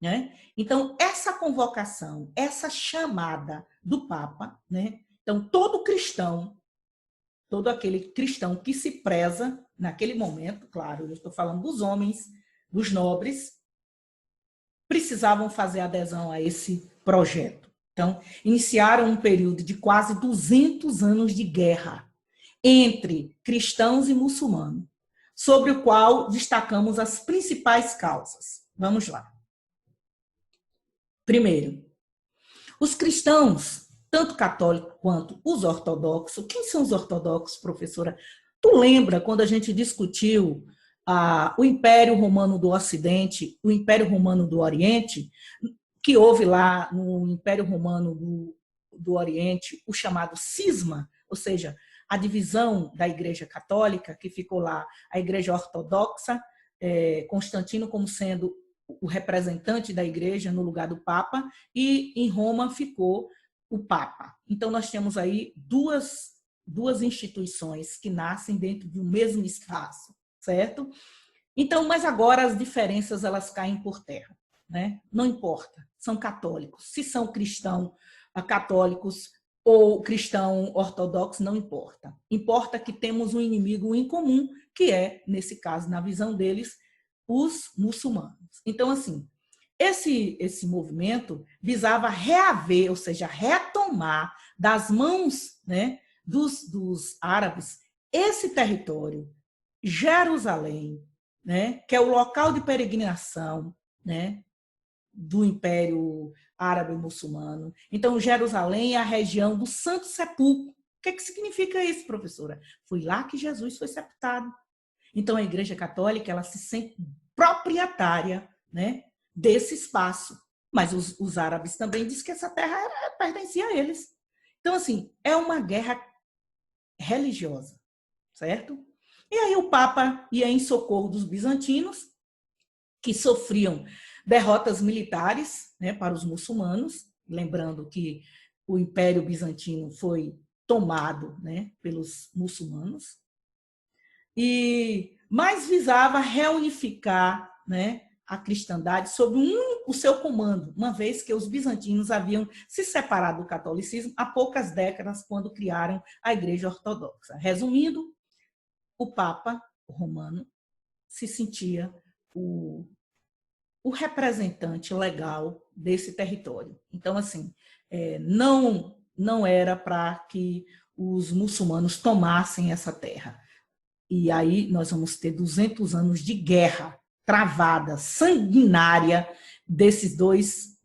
S1: né? Então, essa convocação, essa chamada do Papa, né? Então, todo aquele cristão que se preza naquele momento, claro, eu estou falando dos homens, dos nobres, precisavam fazer adesão a esse projeto. Então, iniciaram um período de quase 200 anos de guerra entre cristãos e muçulmanos, sobre o qual destacamos as principais causas. Vamos lá. Primeiro, os cristãos, tanto católicos quanto os ortodoxos. Quem são os ortodoxos, professora? Tu lembra quando a gente discutiu o Império Romano do Ocidente, o Império Romano do Oriente, que houve lá no Império Romano do Oriente o chamado cisma, ou seja, a divisão da Igreja Católica, que ficou lá a Igreja Ortodoxa, Constantino como sendo o representante da Igreja no lugar do Papa, e em Roma ficou o Papa. Então, nós temos aí duas instituições que nascem dentro de um mesmo espaço, certo? Então, mas agora as diferenças elas caem por terra, né? Não importa, são católicos. Se são católicos ou cristão ortodoxo, não importa. Importa que temos um inimigo em comum, que é, nesse caso, na visão deles, os muçulmanos. Então, assim, esse movimento visava reaver, ou seja, retomar das mãos, né, dos árabes esse território, Jerusalém, né, que é o local de peregrinação, né, do Império Árabe Muçulmano. Então, Jerusalém é a região do Santo Sepulcro. O que significa isso, professora? Foi lá que Jesus foi sepultado. Então, a Igreja Católica ela se sente proprietária, né, desse espaço. Mas os árabes também dizem que essa terra pertencia a eles. Então, assim, é uma guerra religiosa, certo? E aí o Papa ia em socorro dos bizantinos, que sofriam derrotas militares, né, para os muçulmanos, lembrando que o Império Bizantino foi tomado, né, pelos muçulmanos, mas visava reunificar, né, a cristandade sob o seu comando, uma vez que os bizantinos haviam se separado do catolicismo há poucas décadas, quando criaram a Igreja Ortodoxa. Resumindo, o Papa romano se sentia o representante legal desse território. Então, assim, não era para que os muçulmanos tomassem essa terra. E aí nós vamos ter 200 anos de guerra travada, sanguinária, desses dois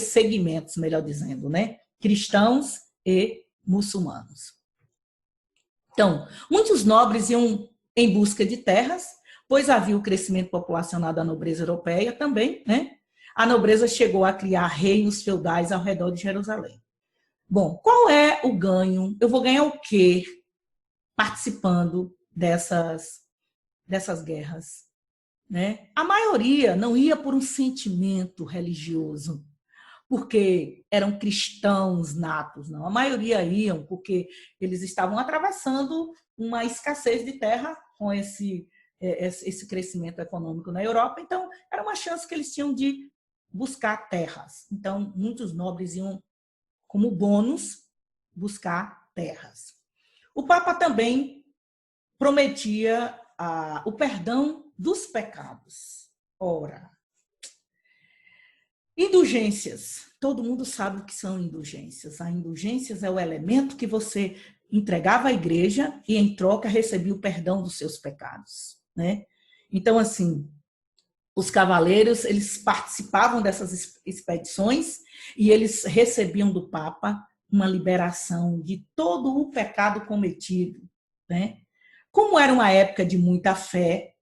S1: segmentos, melhor dizendo, né? Cristãos e muçulmanos. Então, muitos nobres iam em busca de terras, pois havia o crescimento populacional da nobreza europeia também, né? A nobreza chegou a criar reinos feudais ao redor de Jerusalém. Bom, qual é o ganho? Eu vou ganhar o quê participando dessas guerras? Né? A maioria não ia por um sentimento religioso, porque eram cristãos natos, não. A maioria iam porque eles estavam atravessando uma escassez de terra com esse crescimento econômico na Europa. Então, era uma chance que eles tinham de buscar terras. Então, muitos nobres iam, como bônus, buscar terras. O Papa também prometia o perdão dos pecados. Ora, indulgências. Todo mundo sabe o que são indulgências. A indulgências é o elemento que você entregava à igreja e, em troca, recebia o perdão dos seus pecados, né? Então, assim, os cavaleiros, eles participavam dessas expedições e eles recebiam do Papa uma liberação de todo o pecado cometido, né? Como era uma época de muita fé,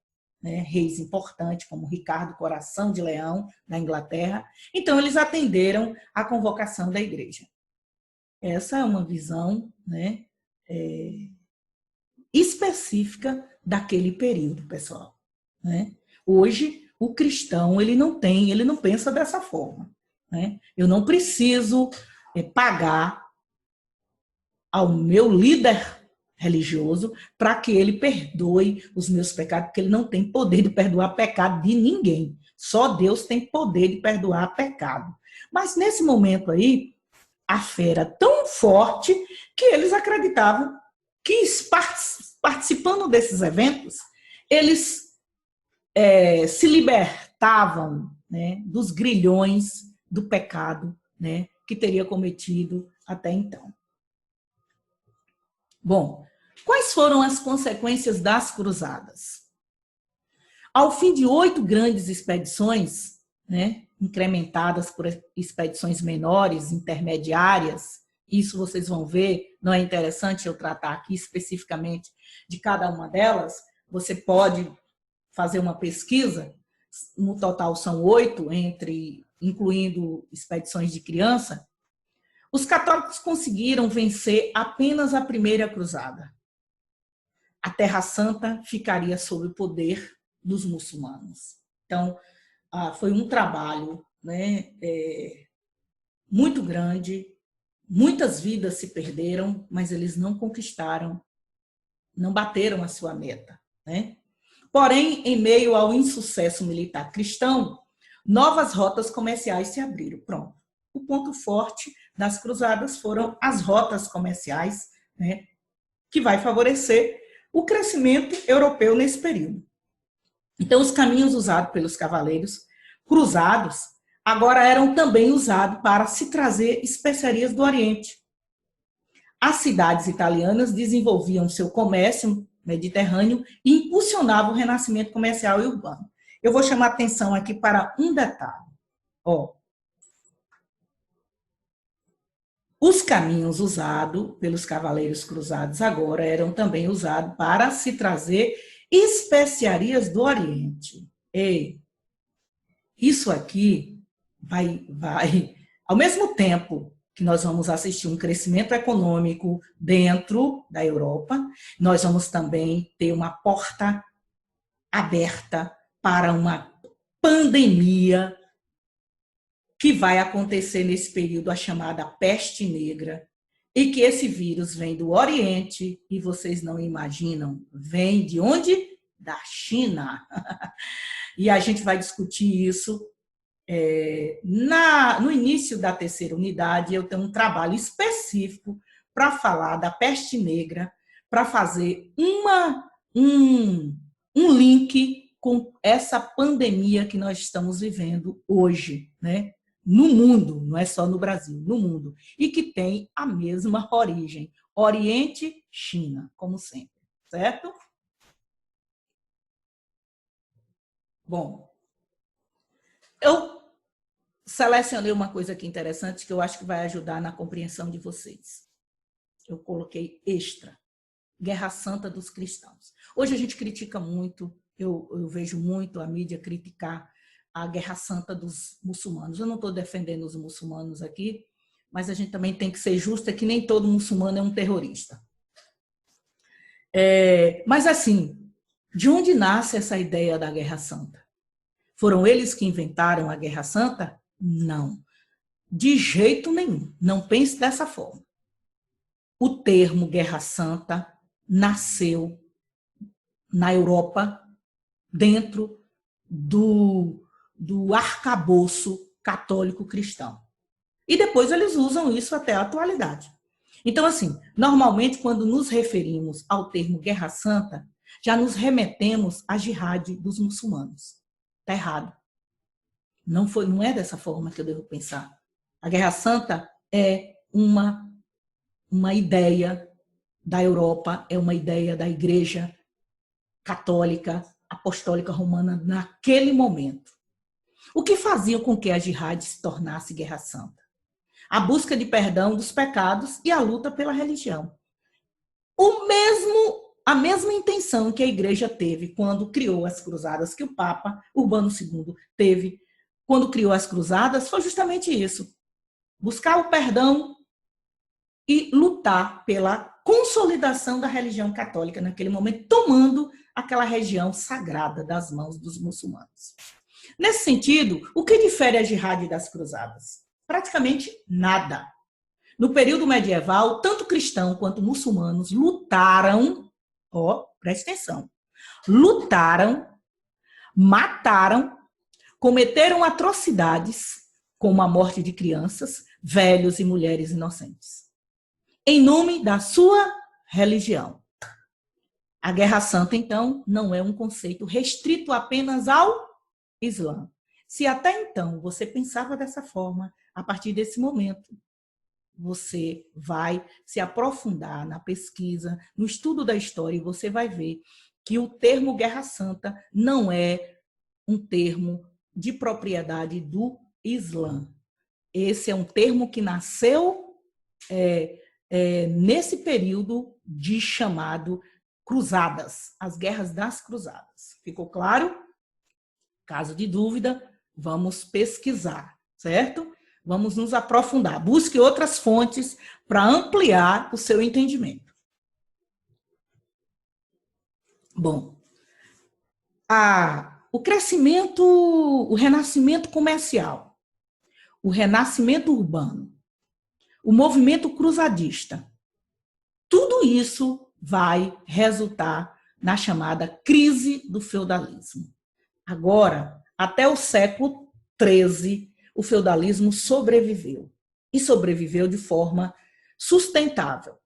S1: né, reis importantes como Ricardo Coração de Leão, da Inglaterra, então eles atenderam à convocação da igreja. Essa é uma visão, né, específica daquele período, pessoal, né? Hoje, o cristão, ele não pensa dessa forma, né? Eu não preciso pagar ao meu líder religioso para que ele perdoe os meus pecados, porque ele não tem poder de perdoar pecado de ninguém. Só Deus tem poder de perdoar pecado. Mas nesse momento aí, a fé era tão forte que eles acreditavam que, participando desses eventos, eles se libertavam, né, dos grilhões do pecado, né, que teria cometido até então. Bom, quais foram as consequências das cruzadas? Ao fim de 8 grandes expedições, né, incrementadas por expedições menores, intermediárias, isso vocês vão ver, não é interessante eu tratar aqui especificamente de cada uma delas, você pode fazer uma pesquisa, no total são 8, incluindo expedições de criança. Os católicos conseguiram vencer apenas a primeira cruzada. A Terra Santa ficaria sob o poder dos muçulmanos. Então, foi um trabalho, né, muito grande, muitas vidas se perderam, mas eles não conquistaram, não bateram a sua meta, né? Porém, em meio ao insucesso militar cristão, novas rotas comerciais se abriram. Pronto. O ponto forte das cruzadas foram as rotas comerciais, né, que vai favorecer o crescimento europeu nesse período. Então, os caminhos usados pelos cavaleiros cruzados agora eram também usados para se trazer especiarias do Oriente. As cidades italianas desenvolviam seu comércio mediterrâneo e impulsionavam o renascimento comercial e urbano. Eu vou chamar atenção aqui para um detalhe. Os caminhos usados pelos cavaleiros cruzados agora eram também usados para se trazer especiarias do Oriente. E isso aqui vai, ao mesmo tempo que nós vamos assistir um crescimento econômico dentro da Europa, nós vamos também ter uma porta aberta para uma pandemia que vai acontecer nesse período, a chamada peste negra, e que esse vírus vem do Oriente, e vocês não imaginam, vem de onde? Da China. E a gente vai discutir isso no início da terceira unidade. Eu tenho um trabalho específico para falar da peste negra, para fazer um link com essa pandemia que nós estamos vivendo hoje, né? No mundo, não é só no Brasil, no mundo, e que tem a mesma origem, Oriente, China, como sempre, certo? Bom, eu selecionei uma coisa aqui interessante que eu acho que vai ajudar na compreensão de vocês. Eu coloquei extra, Guerra Santa dos Cristãos. Hoje a gente critica muito, eu vejo muito a mídia criticar a Guerra Santa dos muçulmanos. Eu não estou defendendo os muçulmanos aqui, mas a gente também tem que ser justo, é que nem todo muçulmano é um terrorista. Mas assim, de onde nasce essa ideia da Guerra Santa? Foram eles que inventaram a Guerra Santa? Não. De jeito nenhum, não pense dessa forma. O termo Guerra Santa nasceu na Europa dentro do arcabouço católico cristão. E depois eles usam isso até a atualidade. Então, assim, normalmente quando nos referimos ao termo Guerra Santa, já nos remetemos à jihad dos muçulmanos. Está errado. Não é dessa forma que eu devo pensar. A Guerra Santa é uma ideia da Europa, é uma ideia da Igreja Católica, Apostólica Romana naquele momento. O que fazia com que a jihad se tornasse Guerra Santa? A busca de perdão dos pecados e a luta pela religião. A mesma intenção que a Igreja teve quando criou as cruzadas, que o Papa Urbano II teve quando criou as cruzadas, foi justamente isso. Buscar o perdão e lutar pela consolidação da religião católica naquele momento, tomando aquela região sagrada das mãos dos muçulmanos. Nesse sentido, o que difere a jihad das cruzadas? Praticamente nada. No período medieval, tanto cristãos quanto muçulmanos lutaram, preste atenção, lutaram, mataram, cometeram atrocidades, como a morte de crianças, velhos e mulheres inocentes, em nome da sua religião. A Guerra Santa, então, não é um conceito restrito apenas ao Islã. Se até então você pensava dessa forma, a partir desse momento, você vai se aprofundar na pesquisa, no estudo da história, e você vai ver que o termo Guerra Santa não é um termo de propriedade do Islã. Esse é um termo que nasceu nesse período de chamado Cruzadas, as Guerras das Cruzadas. Ficou claro? Caso de dúvida, vamos pesquisar, certo? Vamos nos aprofundar. Busque outras fontes para ampliar o seu entendimento. Bom, o crescimento, o renascimento comercial, o renascimento urbano, o movimento cruzadista, tudo isso vai resultar na chamada crise do feudalismo. Agora, até o século XIII, o feudalismo sobreviveu. E sobreviveu de forma sustentável.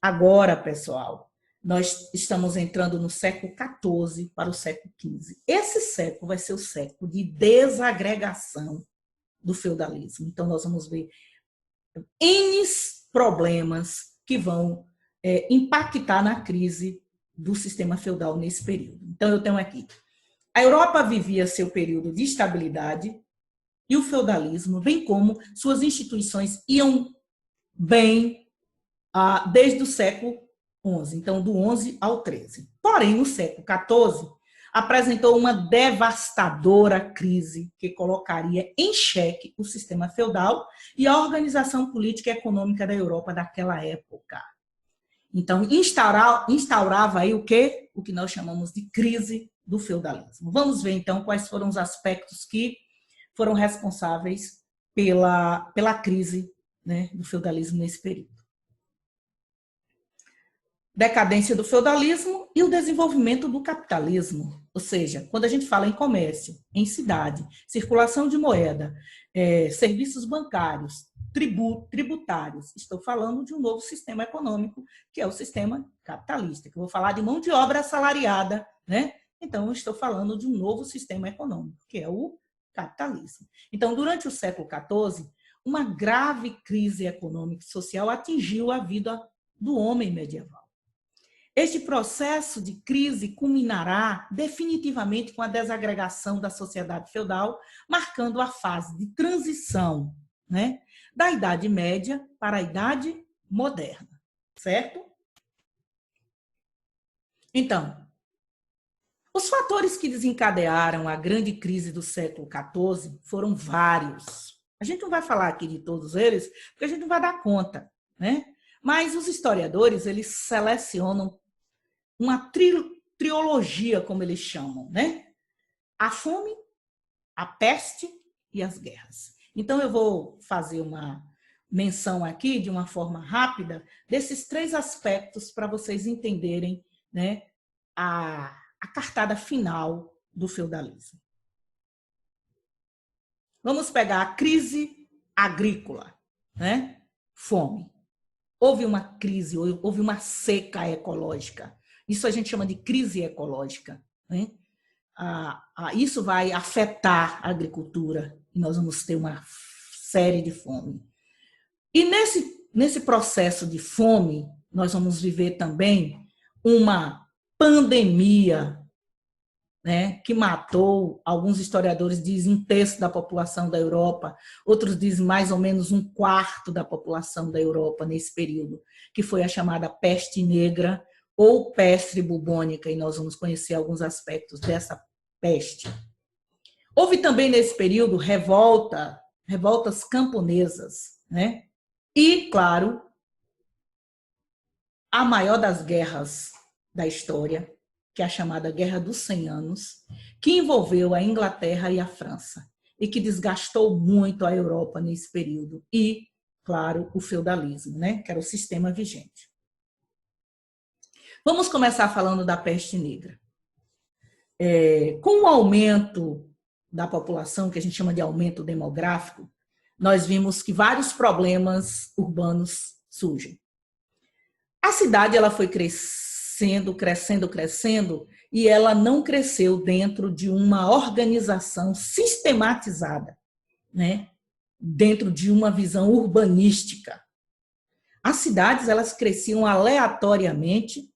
S1: Agora, pessoal, nós estamos entrando no século XIV para o século XV. Esse século vai ser o século de desagregação do feudalismo. Então, nós vamos ver N problemas que vão impactar na crise do sistema feudal nesse período. Então, eu tenho aqui. A Europa vivia seu período de estabilidade e o feudalismo, bem como suas instituições, iam bem desde o século XI, então do XI ao XIII. Porém, no século XIV, apresentou uma devastadora crise que colocaria em xeque o sistema feudal e a organização política e econômica da Europa daquela época. Então, instaurava aí o quê? O que nós chamamos de crise do feudalismo. Vamos ver, então, quais foram os aspectos que foram responsáveis pela crise, né, do feudalismo nesse período. Decadência do feudalismo e o desenvolvimento do capitalismo. Ou seja, quando a gente fala em comércio, em cidade, circulação de moeda, serviços bancários, tributários, estou falando de um novo sistema econômico, que é o sistema capitalista, que eu vou falar de mão de obra assalariada, né? Então, eu estou falando de um novo sistema econômico, que é o capitalismo. Então, durante o século XIV, uma grave crise econômica e social atingiu a vida do homem medieval. Este processo de crise culminará definitivamente com a desagregação da sociedade feudal, marcando a fase de transição, né, da Idade Média para a Idade Moderna, certo? Então, os fatores que desencadearam a grande crise do século XIV foram vários. A gente não vai falar aqui de todos eles, porque a gente não vai dar conta, né? Mas os historiadores, eles selecionam uma trilogia, como eles chamam, né? A fome, a peste e as guerras. Então, eu vou fazer uma menção aqui, de uma forma rápida, desses 3 aspectos para vocês entenderem, né, a cartada final do feudalismo. Vamos pegar a crise agrícola, né? Fome. Houve uma crise, houve uma seca ecológica. Isso a gente chama de crise ecológica, né? Isso vai afetar a agricultura e nós vamos ter uma série de fome. E nesse processo de fome, nós vamos viver também uma pandemia, né, que matou, alguns historiadores dizem 1/3 da população da Europa, outros dizem mais ou menos 1/4 da população da Europa nesse período, que foi a chamada peste negra ou peste bubônica, e nós vamos conhecer alguns aspectos dessa peste. Houve também nesse período revoltas camponesas, né? E, claro, a maior das guerras da história, que é a chamada Guerra dos 100 Anos, que envolveu a Inglaterra e a França, e que desgastou muito a Europa nesse período. E, claro, o feudalismo, né? Que era o sistema vigente. Vamos começar falando da peste negra. Com o aumento da população, que a gente chama de aumento demográfico, nós vimos que vários problemas urbanos surgem. A cidade ela foi crescendo, e ela não cresceu dentro de uma organização sistematizada, né? Dentro de uma visão urbanística. As cidades elas cresciam aleatoriamente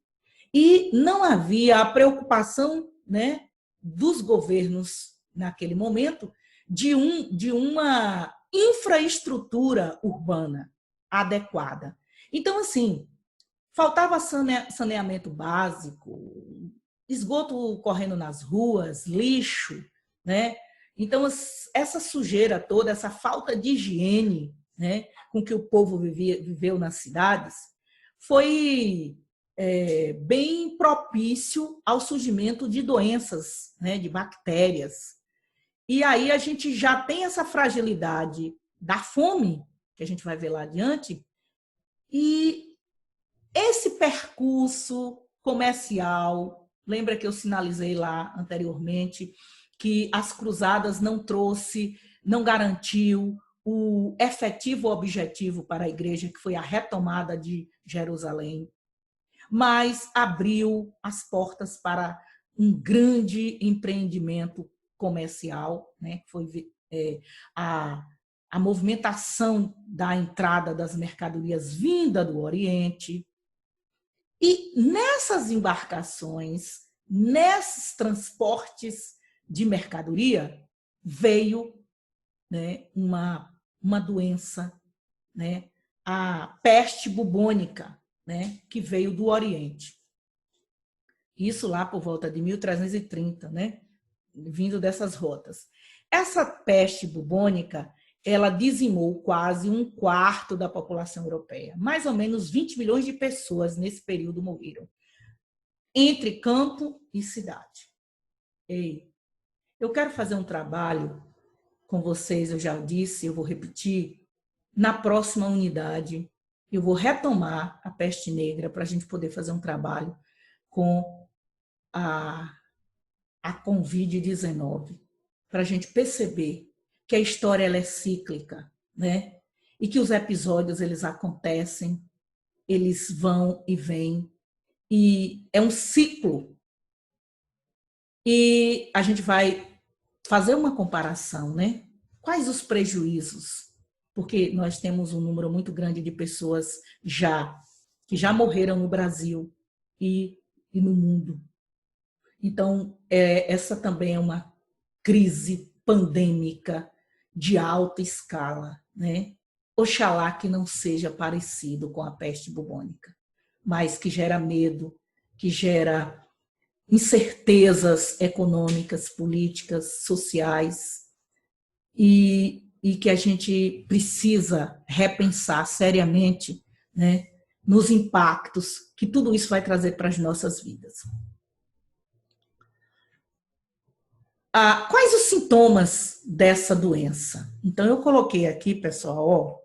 S1: e não havia a preocupação, né, dos governos naquele momento de uma infraestrutura urbana adequada. Então, assim, faltava saneamento básico, esgoto correndo nas ruas, lixo, né? Então, essa sujeira toda, essa falta de higiene, né, com que o povo viveu nas cidades, foi bem propício ao surgimento de doenças, né, de bactérias. E aí a gente já tem essa fragilidade da fome, que a gente vai ver lá adiante, e esse percurso comercial, lembra que eu sinalizei lá anteriormente que as cruzadas não garantiu o efetivo objetivo para a igreja, que foi a retomada de Jerusalém, mas abriu as portas para um grande empreendimento comercial, né? Foi a movimentação da entrada das mercadorias vinda do Oriente. E nessas embarcações, nesses transportes de mercadoria, veio, né, uma doença, né, a peste bubônica, né, que veio do Oriente. Isso lá por volta de 1330, né, vindo dessas rotas. Essa peste bubônica, ela dizimou quase 1/4 da população europeia. Mais ou menos 20 milhões de pessoas nesse período morreram, entre campo e cidade. Eu quero fazer um trabalho com vocês, eu já disse, eu vou repetir, na próxima unidade, eu vou retomar a peste negra para a gente poder fazer um trabalho com a Covid-19, para a gente perceber que a história ela é cíclica, né? E que os episódios eles acontecem, eles vão e vêm, e é um ciclo. E a gente vai fazer uma comparação, né? Quais os prejuízos? Porque nós temos um número muito grande de pessoas que já morreram no Brasil e no mundo. Então, essa também é uma crise pandêmica de alta escala, né? Oxalá que não seja parecido com a peste bubônica, mas que gera medo, que gera incertezas econômicas, políticas, sociais, e que a gente precisa repensar seriamente, né, nos impactos que tudo isso vai trazer para as nossas vidas. Quais os sintomas dessa doença? Então, eu coloquei aqui, pessoal, ó,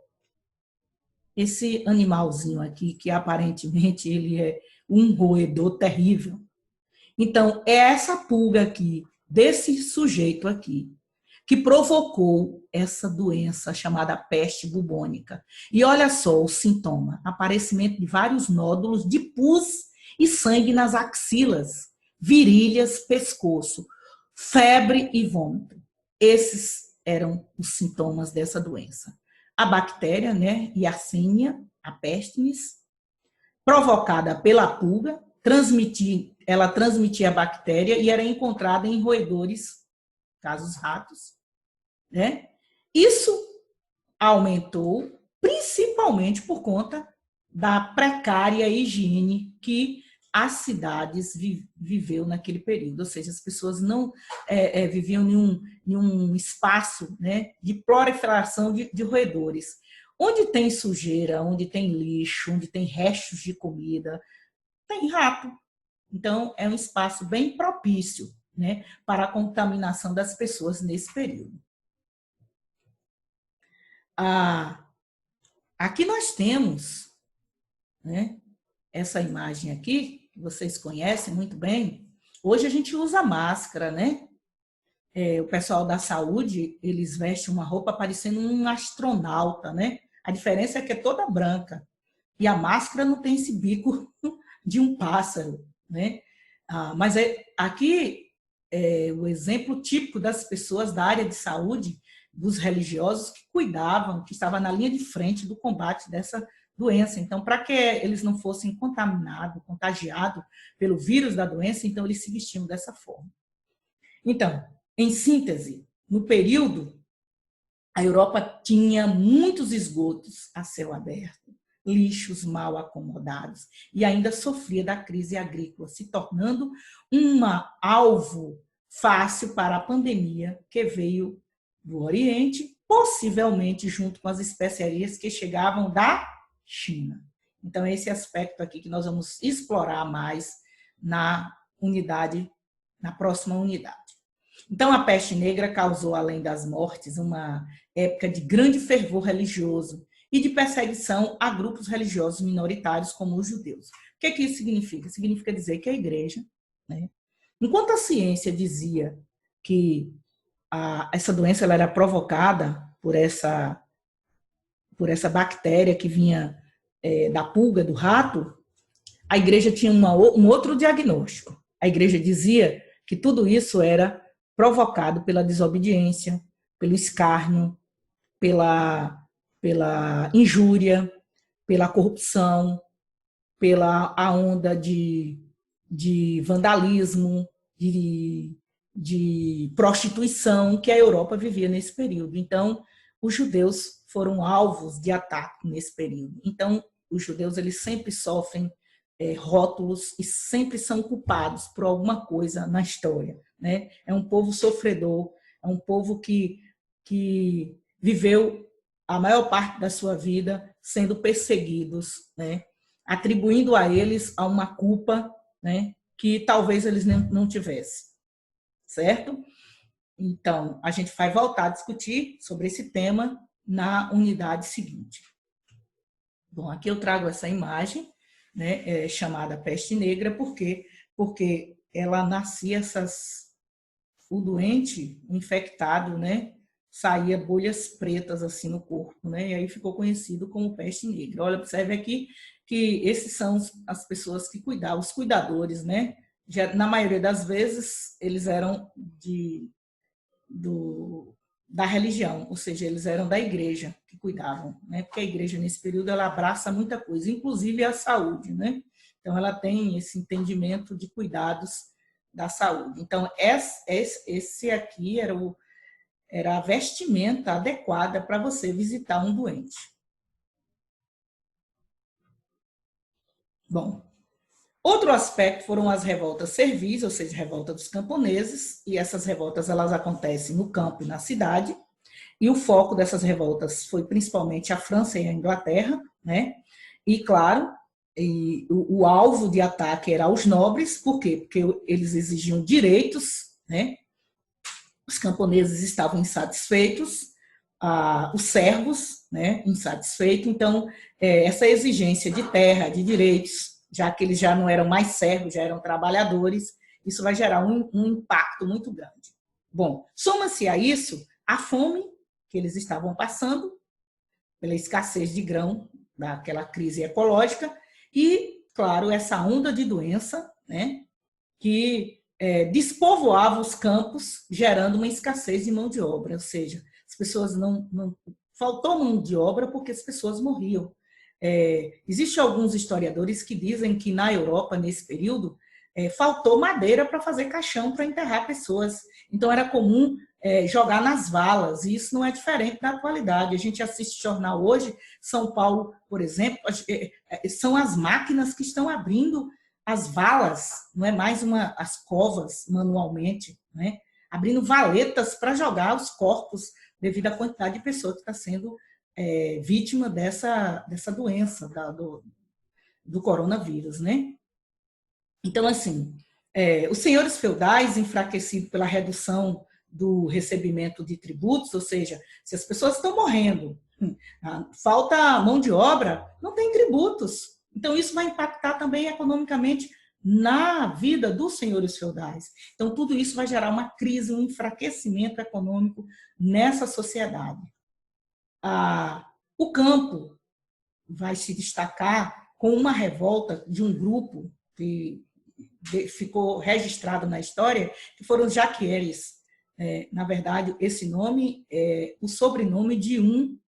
S1: esse animalzinho aqui, que aparentemente ele é um roedor terrível. Então, é essa pulga aqui, desse sujeito aqui, que provocou essa doença chamada peste bubônica. E olha só o sintoma: aparecimento de vários nódulos de pus e sangue nas axilas, virilhas, pescoço, febre e vômito. Esses eram os sintomas dessa doença. A bactéria, né, Yersinia pestis, provocada pela pulga, ela transmitia a bactéria e era encontrada em roedores, casos ratos, né? Isso aumentou principalmente por conta da precária higiene que as cidades viveu naquele período, ou seja, as pessoas não viviam em um espaço, né, de proliferação de roedores. Onde tem sujeira, onde tem lixo, onde tem restos de comida, tem rato. Então, é um espaço bem propício, né, para a contaminação das pessoas nesse período. Aqui nós temos, né, essa imagem aqui, que vocês conhecem muito bem. Hoje a gente usa máscara, né? O pessoal da saúde, eles vestem uma roupa parecendo um astronauta, né? A diferença é que é toda branca. E a máscara não tem esse bico de um pássaro, né? Mas aqui é o exemplo típico das pessoas da área de saúde, dos religiosos que cuidavam, que estavam na linha de frente do combate dessa doença. Então, para que eles não fossem contagiados pelo vírus da doença, então eles se vestiam dessa forma. Então, em síntese, no período, a Europa tinha muitos esgotos a céu aberto, lixos mal acomodados e ainda sofria da crise agrícola, se tornando alvo fácil para a pandemia que veio do Oriente, possivelmente junto com as especiarias que chegavam da China. Então, esse aspecto aqui que nós vamos explorar mais na próxima unidade. Então, a peste negra causou, além das mortes, uma época de grande fervor religioso e de perseguição a grupos religiosos minoritários, como os judeus. O que isso significa? Significa dizer que a igreja, né, enquanto a ciência dizia que essa doença ela era provocada por essa bactéria que vinha da pulga, do rato, a igreja tinha um outro diagnóstico. A igreja dizia que tudo isso era provocado pela desobediência, pelo escárnio, pela injúria, pela corrupção, pela onda de vandalismo, de prostituição que a Europa vivia nesse período. Então, os judeus foram alvos de ataque nesse período. Então, os judeus eles sempre sofrem rótulos e sempre são culpados por alguma coisa na história, né? É um povo sofredor, é um povo que viveu a maior parte da sua vida sendo perseguidos, né? Atribuindo a eles uma culpa, né, que talvez eles não tivessem, certo? Então, a gente vai voltar a discutir sobre esse tema na unidade seguinte. Bom, aqui eu trago essa imagem, né, chamada peste negra, porque ela nascia o doente, o infectado, né, saía bolhas pretas assim no corpo, né, e aí ficou conhecido como peste negra. Olha, observe aqui que esses são as pessoas que cuidavam, os cuidadores, né, na maioria das vezes eles eram da religião, ou seja, eles eram da igreja que cuidavam, né? Porque a igreja nesse período ela abraça muita coisa, inclusive a saúde, né? Então ela tem esse entendimento de cuidados da saúde. Então esse aqui era a vestimenta adequada para você visitar um doente. Bom, outro aspecto foram as revoltas servis, ou seja, revolta dos camponeses, e essas revoltas elas acontecem no campo e na cidade, e o foco dessas revoltas foi principalmente a França e a Inglaterra, né? E, claro, o alvo de ataque era os nobres, por quê? Porque eles exigiam direitos, né? os camponeses estavam insatisfeitos, os servos, né, insatisfeitos. Então, essa exigência de terra, de direitos, já que eles já não eram mais servos, já eram trabalhadores, isso vai gerar um impacto muito grande. Bom, soma-se a isso a fome que eles estavam passando, pela escassez de grão, daquela crise ecológica, e, claro, essa onda de doença, né, que despovoava os campos, gerando uma escassez de mão de obra, ou seja, as pessoas não faltou mão de obra porque as pessoas morriam. Existem alguns historiadores que dizem que na Europa, nesse período, faltou madeira para fazer caixão para enterrar pessoas. Então, era comum jogar nas valas, e isso não é diferente da atualidade. A gente assiste jornal hoje, São Paulo, por exemplo, são as máquinas que estão abrindo as valas, não é mais as covas manualmente, né? Abrindo valetas para jogar os corpos devido à quantidade de pessoas que está sendo vítima dessa doença, do coronavírus, né? Então, assim, os senhores feudais, enfraquecidos pela redução do recebimento de tributos, ou seja, se as pessoas estão morrendo, falta mão de obra, não tem tributos. Então, isso vai impactar também economicamente na vida dos senhores feudais. Então, tudo isso vai gerar uma crise, um enfraquecimento econômico nessa sociedade. O campo vai se destacar com uma revolta de um grupo que ficou registrado na história, que foram os Jaquieres. Na verdade, esse nome é o sobrenome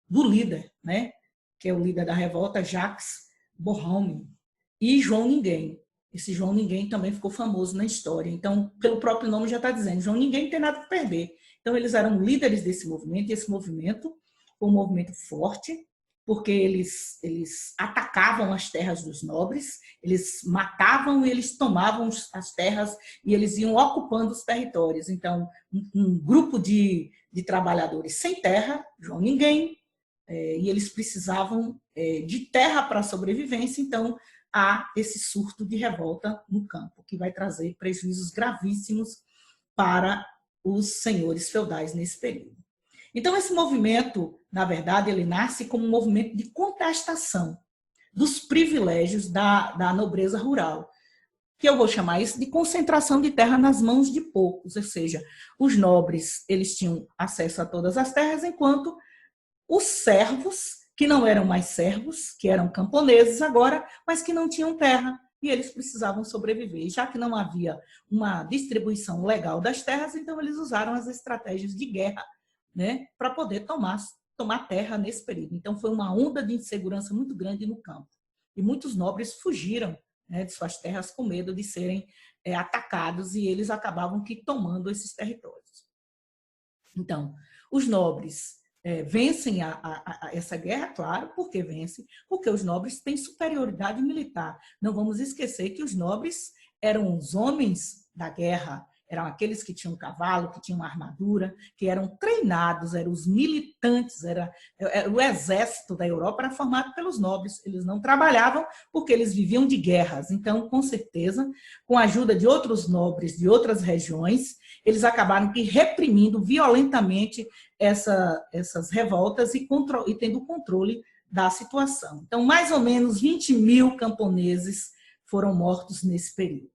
S1: do líder, né? Que é o líder da revolta, Jacques Bourhome, e João Ninguém. Esse João Ninguém também ficou famoso na história. Então, pelo próprio nome já está dizendo, João Ninguém não tem nada para perder. Então, eles eram líderes desse movimento, e esse movimento foi um movimento forte, porque eles atacavam as terras dos nobres, eles matavam e eles tomavam as terras e eles iam ocupando os territórios. Então, um grupo de trabalhadores sem terra, João Ninguém, e eles precisavam de terra para a sobrevivência, então há esse surto de revolta no campo, que vai trazer prejuízos gravíssimos para os senhores feudais nesse período. Então, esse movimento, na verdade, ele nasce como um movimento de contestação dos privilégios da nobreza rural, que eu vou chamar isso de concentração de terra nas mãos de poucos, ou seja, os nobres eles tinham acesso a todas as terras, enquanto os servos, que não eram mais servos, que eram camponeses agora, mas que não tinham terra, e eles precisavam sobreviver. E já que não havia uma distribuição legal das terras, então eles usaram as estratégias de guerra, né, para poder tomar terra nesse período. Então, foi uma onda de insegurança muito grande no campo. E muitos nobres fugiram, né, de suas terras com medo de serem atacados, e eles acabavam que tomando esses territórios. Então, os nobres vencem essa guerra, claro, porque vencem, porque os nobres têm superioridade militar. Não vamos esquecer que os nobres eram os homens da guerra, eram aqueles que tinham cavalo, que tinham armadura, que eram treinados, eram os militantes, era o exército da Europa era formado pelos nobres. Eles não trabalhavam porque eles viviam de guerras. Então, com certeza, com a ajuda de outros nobres de outras regiões, eles acabaram que reprimindo violentamente essas revoltas e tendo o controle da situação. Então, mais ou menos 20 mil camponeses foram mortos nesse período.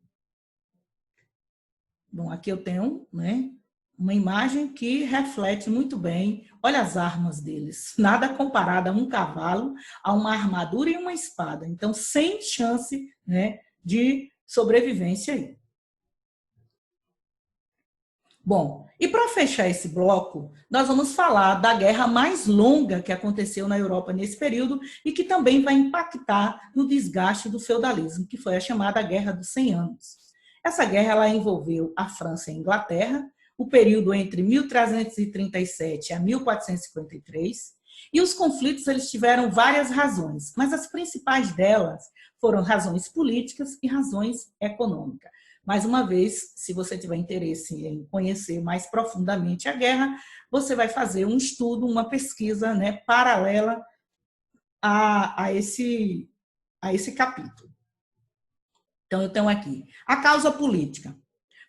S1: Bom, aqui eu tenho, né, uma imagem que reflete muito bem, olha as armas deles, nada comparado a um cavalo, a uma armadura e uma espada. Então, sem chance, né, de sobrevivência aí. Bom, e para fechar esse bloco, nós vamos falar da guerra mais longa que aconteceu na Europa nesse período e que também vai impactar no desgaste do feudalismo, que foi a chamada Guerra dos 100 Anos. Essa guerra ela envolveu a França e a Inglaterra, o período entre 1337 a 1453, e os conflitos eles tiveram várias razões, mas as principais delas foram razões políticas e razões econômicas. Mais uma vez, se você tiver interesse em conhecer mais profundamente a guerra, você vai fazer um estudo, uma pesquisa, né, paralela a esse capítulo. Então, eu tenho aqui a causa política.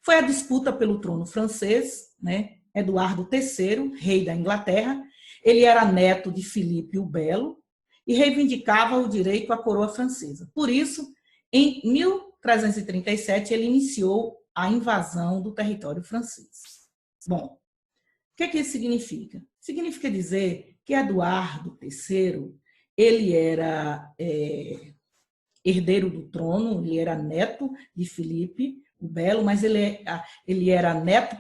S1: Foi a disputa pelo trono francês, né, Eduardo III, rei da Inglaterra. Ele era neto de Filipe o Belo e reivindicava o direito à coroa francesa. Por isso, em 1337, ele iniciou a invasão do território francês. Bom, o que isso significa? Significa dizer que Eduardo III, ele era herdeiro do trono, ele era neto de Filipe o Belo, mas ele era neto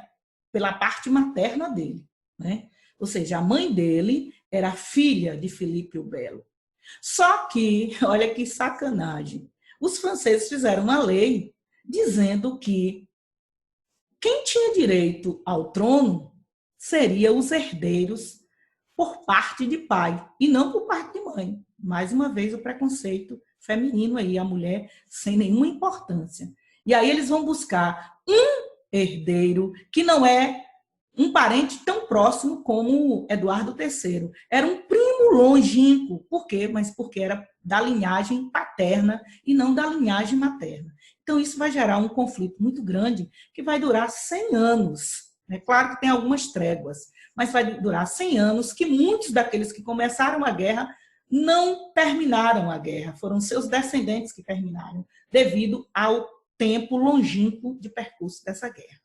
S1: pela parte materna dele, né? Ou seja, a mãe dele era filha de Filipe o Belo. Só que, olha que sacanagem, os franceses fizeram uma lei dizendo que quem tinha direito ao trono seriam os herdeiros por parte de pai e não por parte de mãe. Mais uma vez o preconceito feminino aí, a mulher sem nenhuma importância. E aí eles vão buscar um herdeiro que não é um parente tão próximo como Eduardo III. Era um primo longínquo. Por quê? Mas porque era da linhagem paterna e não da linhagem materna. Então isso vai gerar um conflito muito grande que vai durar 100 anos. É claro que tem algumas tréguas, mas vai durar 100 anos que muitos daqueles que começaram a guerra não terminaram a guerra. Foram seus descendentes que terminaram, devido ao tempo longínquo de percurso dessa guerra.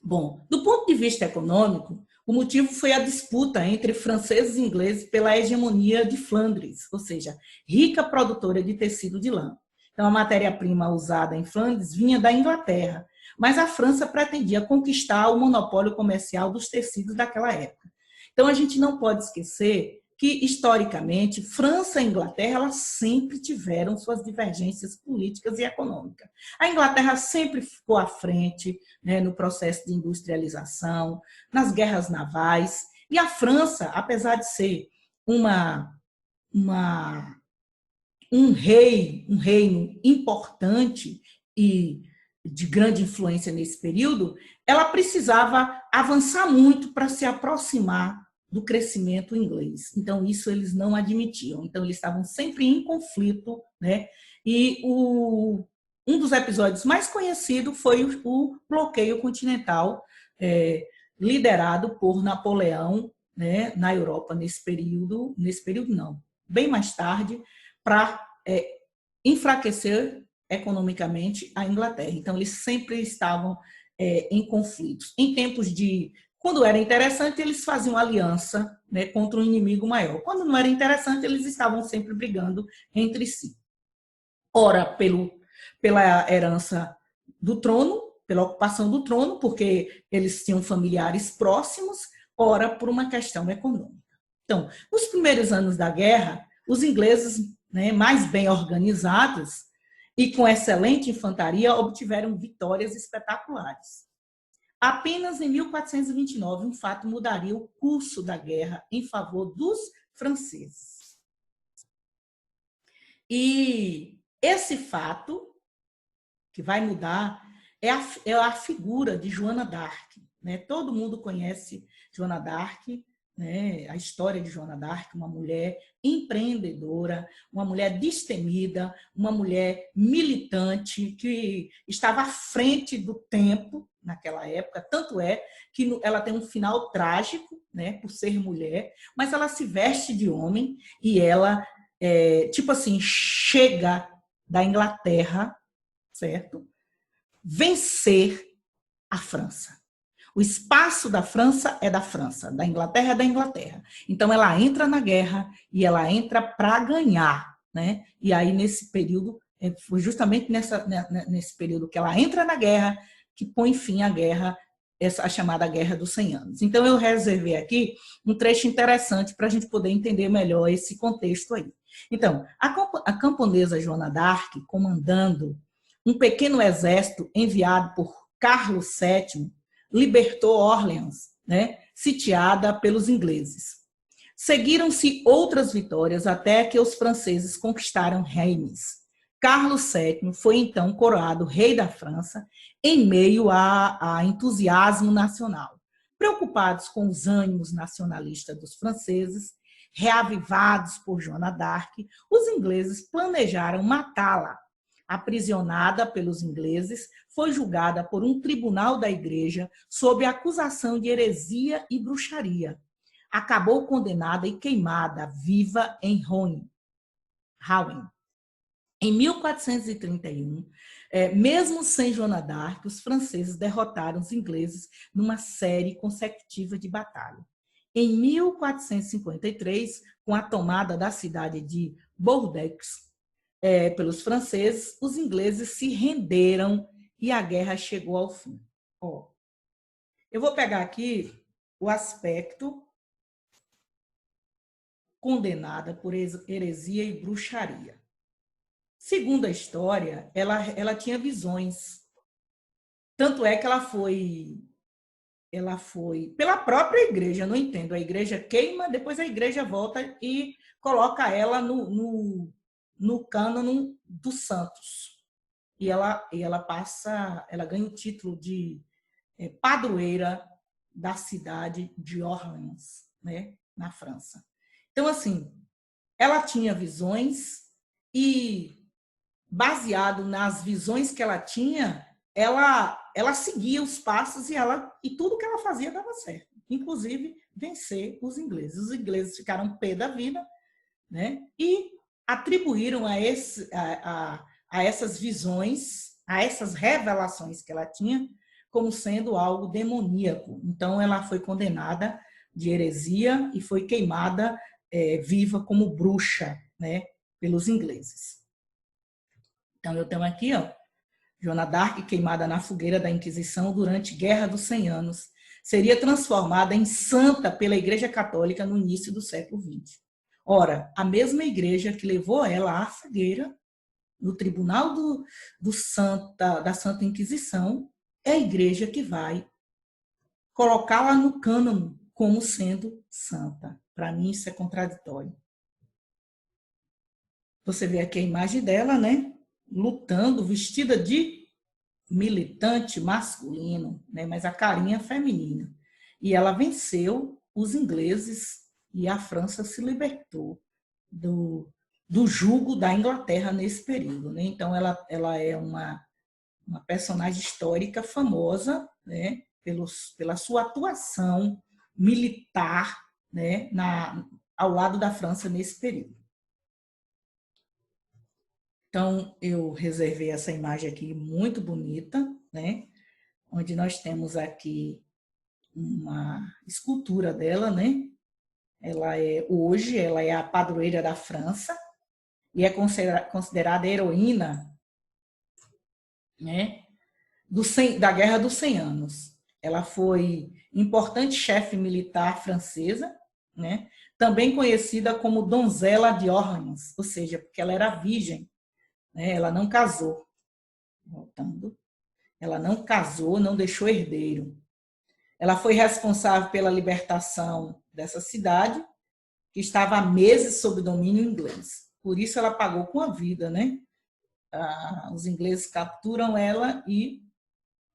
S1: Bom, do ponto de vista econômico, o motivo foi a disputa entre franceses e ingleses pela hegemonia de Flandres, ou seja, rica produtora de tecido de lã. Então, a matéria-prima usada em Flandres vinha da Inglaterra, mas a França pretendia conquistar o monopólio comercial dos tecidos daquela época. Então, a gente não pode esquecer que, historicamente, França e Inglaterra elas sempre tiveram suas divergências políticas e econômicas. A Inglaterra sempre ficou à frente, né, no processo de industrialização, nas guerras navais, e a França, apesar de ser um reino importante e de grande influência nesse período, ela precisava avançar muito para se aproximar do crescimento inglês. Então, isso eles não admitiam. Então, eles estavam sempre em conflito, né? E um dos episódios mais conhecidos foi o bloqueio continental, liderado por Napoleão, né, na Europa nesse período não, bem mais tarde, para enfraquecer economicamente a Inglaterra. Então, eles sempre estavam em conflitos. Em tempos de... Quando era interessante, eles faziam aliança, né, contra um inimigo maior. Quando não era interessante, eles estavam sempre brigando entre si. Ora, pela herança do trono, pela ocupação do trono, porque eles tinham familiares próximos, ora, por uma questão econômica. Então, nos primeiros anos da guerra, os ingleses, né, mais bem organizados e com excelente infantaria, obtiveram vitórias espetaculares. Apenas em 1429, um fato mudaria o curso da guerra em favor dos franceses. E esse fato, que vai mudar, é a figura de Joana d'Arc, né? Todo mundo conhece Joana d'Arc, né? A história de Joana d'Arc, uma mulher empreendedora, uma mulher destemida, uma mulher militante que estava à frente do tempo naquela época, tanto é que ela tem um final trágico, né, por ser mulher, mas ela se veste de homem e ela, tipo assim, chega da Inglaterra, certo? Vencer a França. O espaço da França é da França, da Inglaterra é da Inglaterra. Então, ela entra na guerra e ela entra para ganhar, né? E aí, nesse período, foi justamente nesse período que ela entra na guerra que põe fim à guerra, a chamada Guerra dos 100 Anos. Então, eu reservei aqui um trecho interessante para a gente poder entender melhor esse contexto aí. Então, a camponesa Joana d'Arc, comandando um pequeno exército enviado por Carlos VII, libertou Orleans, né, sitiada pelos ingleses. Seguiram-se outras vitórias até que os franceses conquistaram Reims. Carlos VII foi então coroado rei da França em meio a entusiasmo nacional. Preocupados com os ânimos nacionalistas dos franceses, reavivados por Joana d'Arc, os ingleses planejaram matá-la, aprisionada pelos ingleses, foi julgada por um tribunal da igreja sob acusação de heresia e bruxaria. Acabou condenada e queimada viva em Rouen. Em 1431, mesmo sem Joana d'Arc, os franceses derrotaram os ingleses numa série consecutiva de batalhas. Em 1453, com a tomada da cidade de Bordeaux pelos franceses, os ingleses se renderam e a guerra chegou ao fim. Eu vou pegar aqui o aspecto condenada por heresia e bruxaria. Segundo a história, ela tinha visões. Tanto é que ela foi pela própria igreja, não entendo. A igreja queima, depois a igreja volta e coloca ela no cânone dos santos. E ela ganha o título de padroeira da cidade de Orleans, né, na França. Então, assim, ela tinha visões e, baseado nas visões que ela tinha, ela seguia os passos e tudo que ela fazia dava certo, inclusive vencer os ingleses. Os ingleses ficaram pé da vida, né? E atribuíram a essas visões, a essas revelações que ela tinha, como sendo algo demoníaco. Então, ela foi condenada de heresia e foi queimada viva como bruxa, né, pelos ingleses. Então, eu tenho aqui, Joana d'Arc, queimada na fogueira da Inquisição durante a Guerra dos 100 Anos, seria transformada em santa pela Igreja Católica no início do século XX. Ora, a mesma igreja que levou ela à fogueira, no tribunal da Santa Inquisição, é a igreja que vai colocá-la no cânone como sendo santa. Para mim, isso é contraditório. Você vê aqui a imagem dela, né? Lutando, vestida de militante masculino, né? Mas a carinha feminina. E ela venceu os ingleses e a França se libertou do jugo da Inglaterra nesse período, né? Então, ela é uma personagem histórica famosa, né? Pela sua atuação militar, né? Ao lado da França nesse período. Então, eu reservei essa imagem aqui muito bonita, né? Onde nós temos aqui uma escultura dela, né? Hoje ela é a padroeira da França e é considerada heroína, né, da Guerra dos 100 Anos. Ela foi importante chefe militar francesa, né? Também conhecida como donzela de Orleans, ou seja, porque ela era virgem, né? Ela não casou. Voltando. Ela não casou, não deixou herdeiro. Ela foi responsável pela libertação dessa cidade, que estava há meses sob domínio inglês. Por isso ela pagou com a vida, né? Os ingleses capturam ela e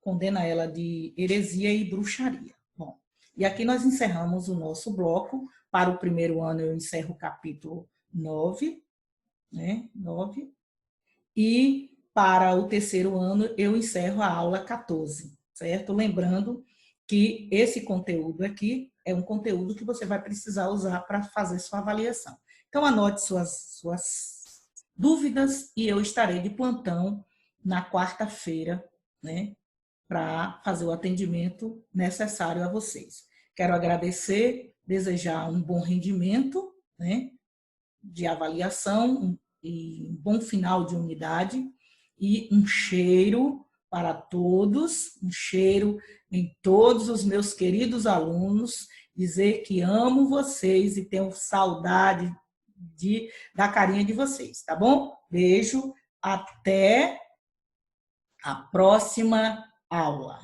S1: condenam ela de heresia e bruxaria. Bom, e aqui nós encerramos o nosso bloco. Para o primeiro ano eu encerro o capítulo 9, né? 9. E para o terceiro ano eu encerro a aula 14, certo? Lembrando que esse conteúdo aqui é um conteúdo que você vai precisar usar para fazer sua avaliação. Então, anote suas dúvidas e eu estarei de plantão na quarta-feira, né, para fazer o atendimento necessário a vocês. Quero agradecer, desejar um bom rendimento, né, de avaliação e um bom final de unidade e um cheiro para todos, um cheiro em todos os meus queridos alunos, dizer que amo vocês e tenho saudade da carinha de vocês, tá bom? Beijo, até a próxima aula.